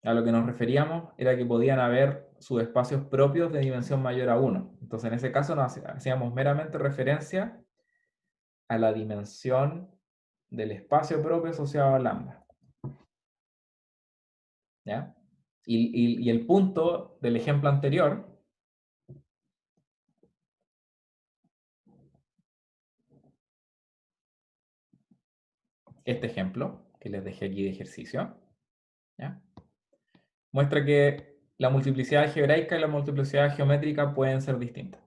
a lo que nos referíamos era que podían haber subespacios propios de dimensión mayor a 1. Entonces, en ese caso nos hacíamos meramente referencia a la dimensión del espacio propio asociado a lambda. ¿Ya? Y el punto del ejemplo anterior, este ejemplo que les dejé aquí de ejercicio, ¿ya? Muestra que la multiplicidad algebraica y la multiplicidad geométrica pueden ser distintas.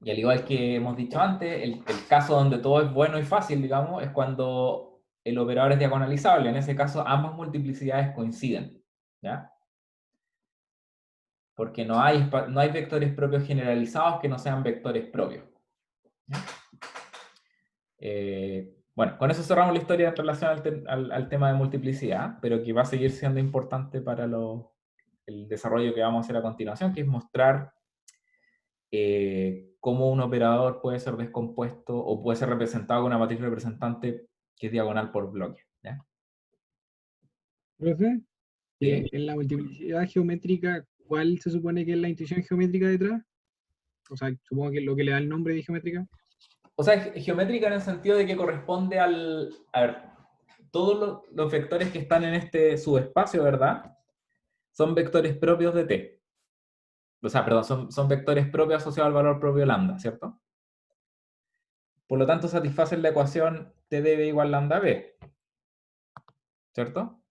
Y al igual que hemos dicho antes, el caso donde todo es bueno y fácil, digamos, es cuando el operador es diagonalizable. En ese caso, ambas multiplicidades coinciden, ¿ya? Porque no hay vectores propios generalizados que no sean vectores propios. Bueno, con eso cerramos la historia en relación al tema de multiplicidad, pero que va a seguir siendo importante para el desarrollo que vamos a hacer a continuación, que es mostrar cómo un operador puede ser descompuesto o puede ser representado con una matriz representante que es diagonal por bloque. ¿Ya? Profe, ¿Sí? en la multiplicidad geométrica, ¿cuál se supone que es la intuición geométrica detrás? O sea, supongo que lo que le da el nombre de geométrica. O sea, es geométrica en el sentido de que corresponde al... A ver, todos los vectores que están en este subespacio, ¿verdad? Son vectores propios de T. O sea, perdón, son vectores propios asociados al valor propio lambda, ¿cierto? Por lo tanto, satisfacen la ecuación TdB igual lambda B, ¿cierto?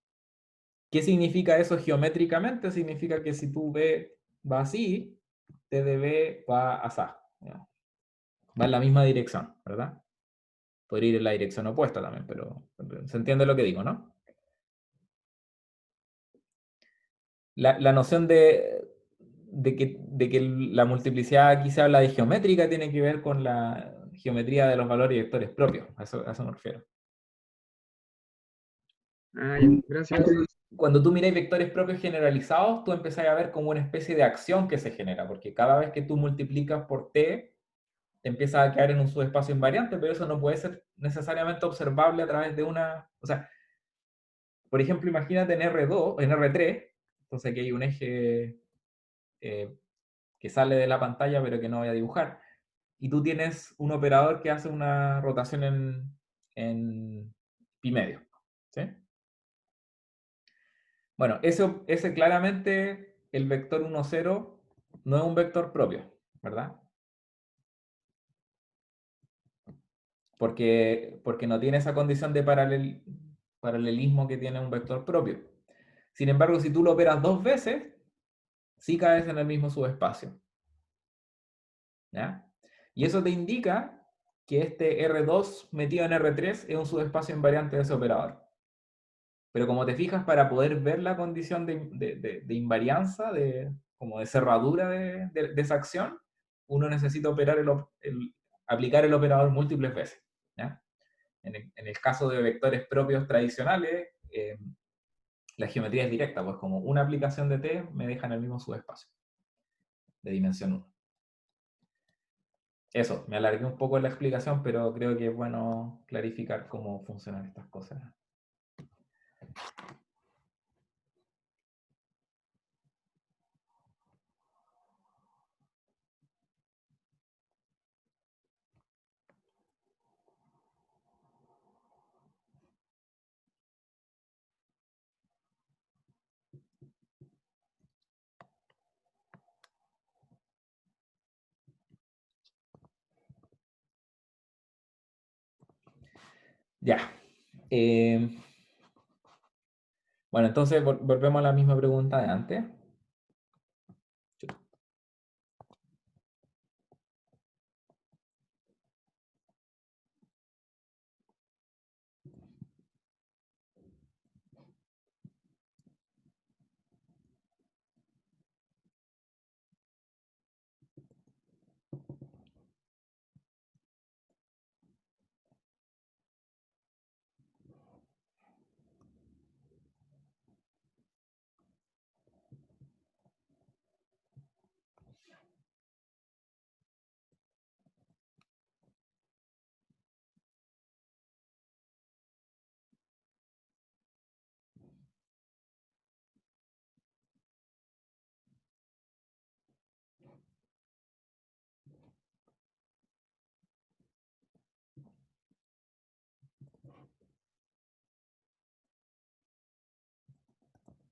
¿Qué significa eso geométricamente? Significa que si tu B va así, TdB va así, ¿no? Va en la misma dirección, ¿verdad? Podría ir en la dirección opuesta también, pero se entiende lo que digo, ¿no? La noción de que la multiplicidad aquí se habla de geométrica tiene que ver con la geometría de los valores y vectores propios. A eso me refiero. Ah, ya, gracias. Cuando tú miras vectores propios generalizados, tú empezás a ver como una especie de acción que se genera, porque cada vez que tú multiplicas por t, te empiezas a quedar en un subespacio invariante, pero eso no puede ser necesariamente observable a través de una... O sea, por ejemplo, imagínate en R2, en R3, entonces aquí hay un eje que sale de la pantalla, pero que no voy a dibujar, y tú tienes un operador que hace una rotación en pi medio, ¿sí? Bueno, ese claramente, el vector 1, 0, no es un vector propio, ¿verdad? Porque no tiene esa condición de paralelismo que tiene un vector propio. Sin embargo, si tú lo operas dos veces, sí caes en el mismo subespacio, ¿ya? Y eso te indica que este R2 metido en R3 es un subespacio invariante de ese operador. Pero como te fijas, para poder ver la condición de invarianza, como de cerradura de esa acción, uno necesita aplicar el operador múltiples veces, ¿ya? En el caso de vectores propios tradicionales, la geometría es directa, pues como una aplicación de t me deja en el mismo subespacio de dimensión 1. Eso, me alargué un poco en la explicación, pero creo que es bueno clarificar cómo funcionan estas cosas. Ya. Bueno, entonces volvemos a la misma pregunta de antes.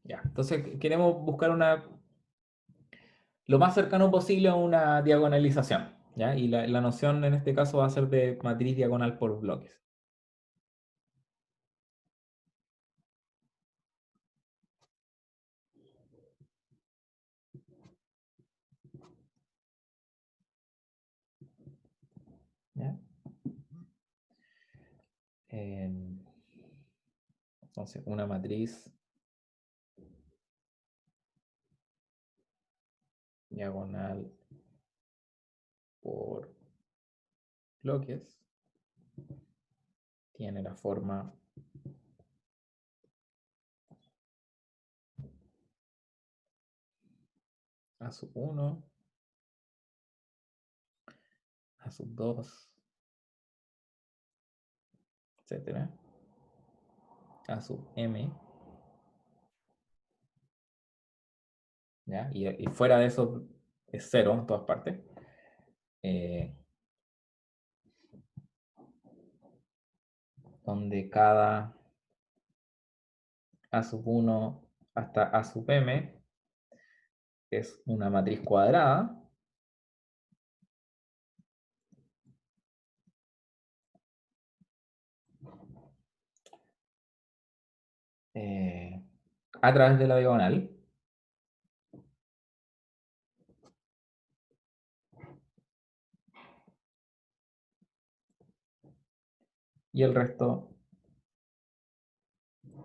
Ya, entonces queremos buscar lo más cercano posible a una diagonalización, ¿ya? Y la noción en este caso va a ser de matriz diagonal por bloques. ¿Ya? Entonces, una matriz diagonal por bloques tiene la forma A sub 1, A sub 2, etcétera, A sub m, ¿ya? Y fuera de eso es 0 en todas partes. Donde cada A sub 1 hasta A sub m es una matriz cuadrada. a través de la diagonal. Y el resto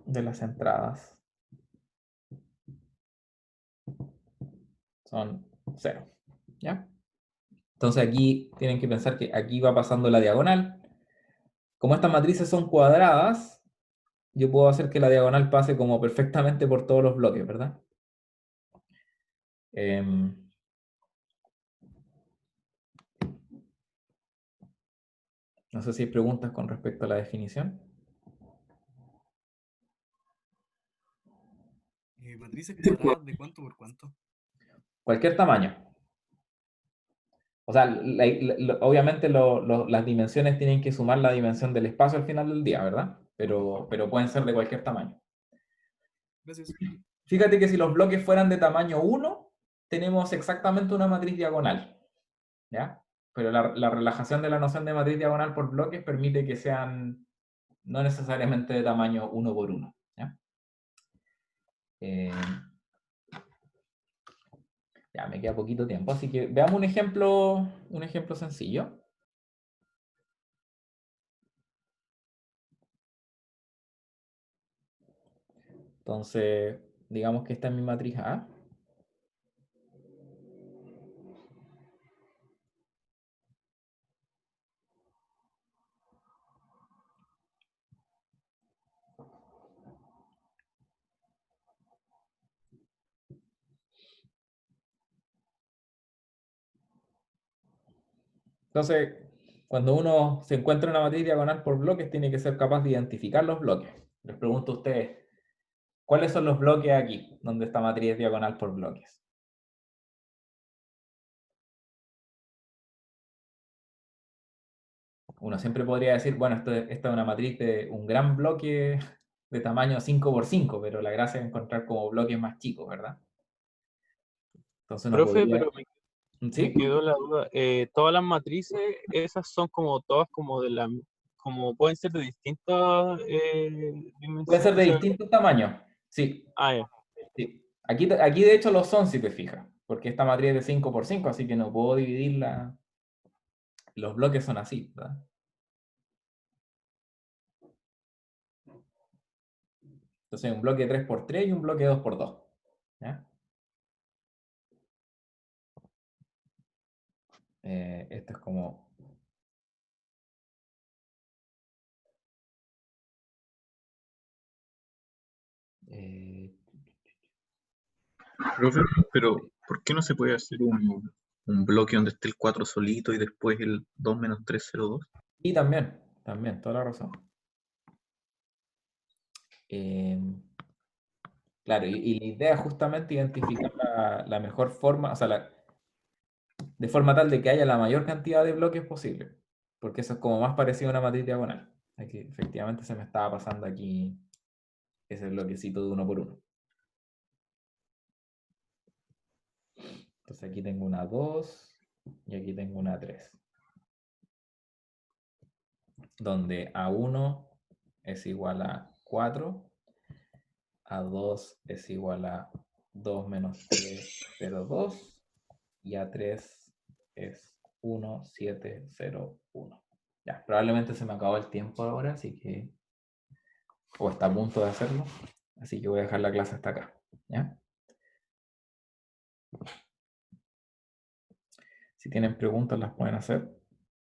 de las entradas son 0. ¿Ya? Entonces aquí tienen que pensar que aquí va pasando la diagonal. Como estas matrices son cuadradas, yo puedo hacer que la diagonal pase como perfectamente por todos los bloques, ¿verdad? No sé si hay preguntas con respecto a la definición. Matrices cuadradas de cuánto por cuánto. Cualquier tamaño. O sea, obviamente las dimensiones tienen que sumar la dimensión del espacio al final del día, ¿verdad? Pero pueden ser de cualquier tamaño. Gracias. Fíjate que si los bloques fueran de tamaño 1, tenemos exactamente una matriz diagonal, ¿ya? Pero la relajación de la noción de matriz diagonal por bloques permite que sean no necesariamente de tamaño 1 por 1, ¿ya? Ya me queda poquito tiempo, así que veamos un ejemplo sencillo. Entonces, digamos que esta es mi matriz A. Entonces, cuando uno se encuentra una matriz diagonal por bloques, tiene que ser capaz de identificar los bloques. Les pregunto a ustedes, ¿cuáles son los bloques aquí, donde esta matriz es diagonal por bloques? Uno siempre podría decir, bueno, esta es una matriz de un gran bloque de tamaño 5 por 5, pero la gracia es encontrar como bloques más chicos, ¿verdad? Entonces uno Profe, podría... pero me ¿Sí? quedó la duda. Todas las matrices, esas son como todas como como pueden ser de distintas Pueden dimensiones. ser O de sea, distintos tamaños, sí. ya. Sí. Aquí de hecho lo son, si te fijas, porque esta matriz es de 5 por 5, así que no puedo dividirla. Los bloques son así, ¿verdad? Entonces un bloque 3 por 3 y un bloque 2 por 2. ¿Ya? Esto es como... Profe, pero ¿por qué no se puede hacer un bloque donde esté el 4 solito y después el 2 menos 3, 0, 2? Y también, toda la razón. Claro, y la idea es justamente identificar la mejor forma, o sea, de forma tal de que haya la mayor cantidad de bloques posible, porque eso es como más parecido a una matriz diagonal. Aquí efectivamente se me estaba pasando aquí ese bloquecito de 1 por 1. Entonces aquí tengo una 2 y aquí tengo una 3. Donde A1 es igual a 4, A2 es igual a 2 menos 3, 0, 2, y A3 es 1, 7, 0, 1. Ya, probablemente se me acabó el tiempo ahora, así que... o está a punto de hacerlo, así que voy a dejar la clase hasta acá. ¿Ya? Si tienen preguntas las pueden hacer.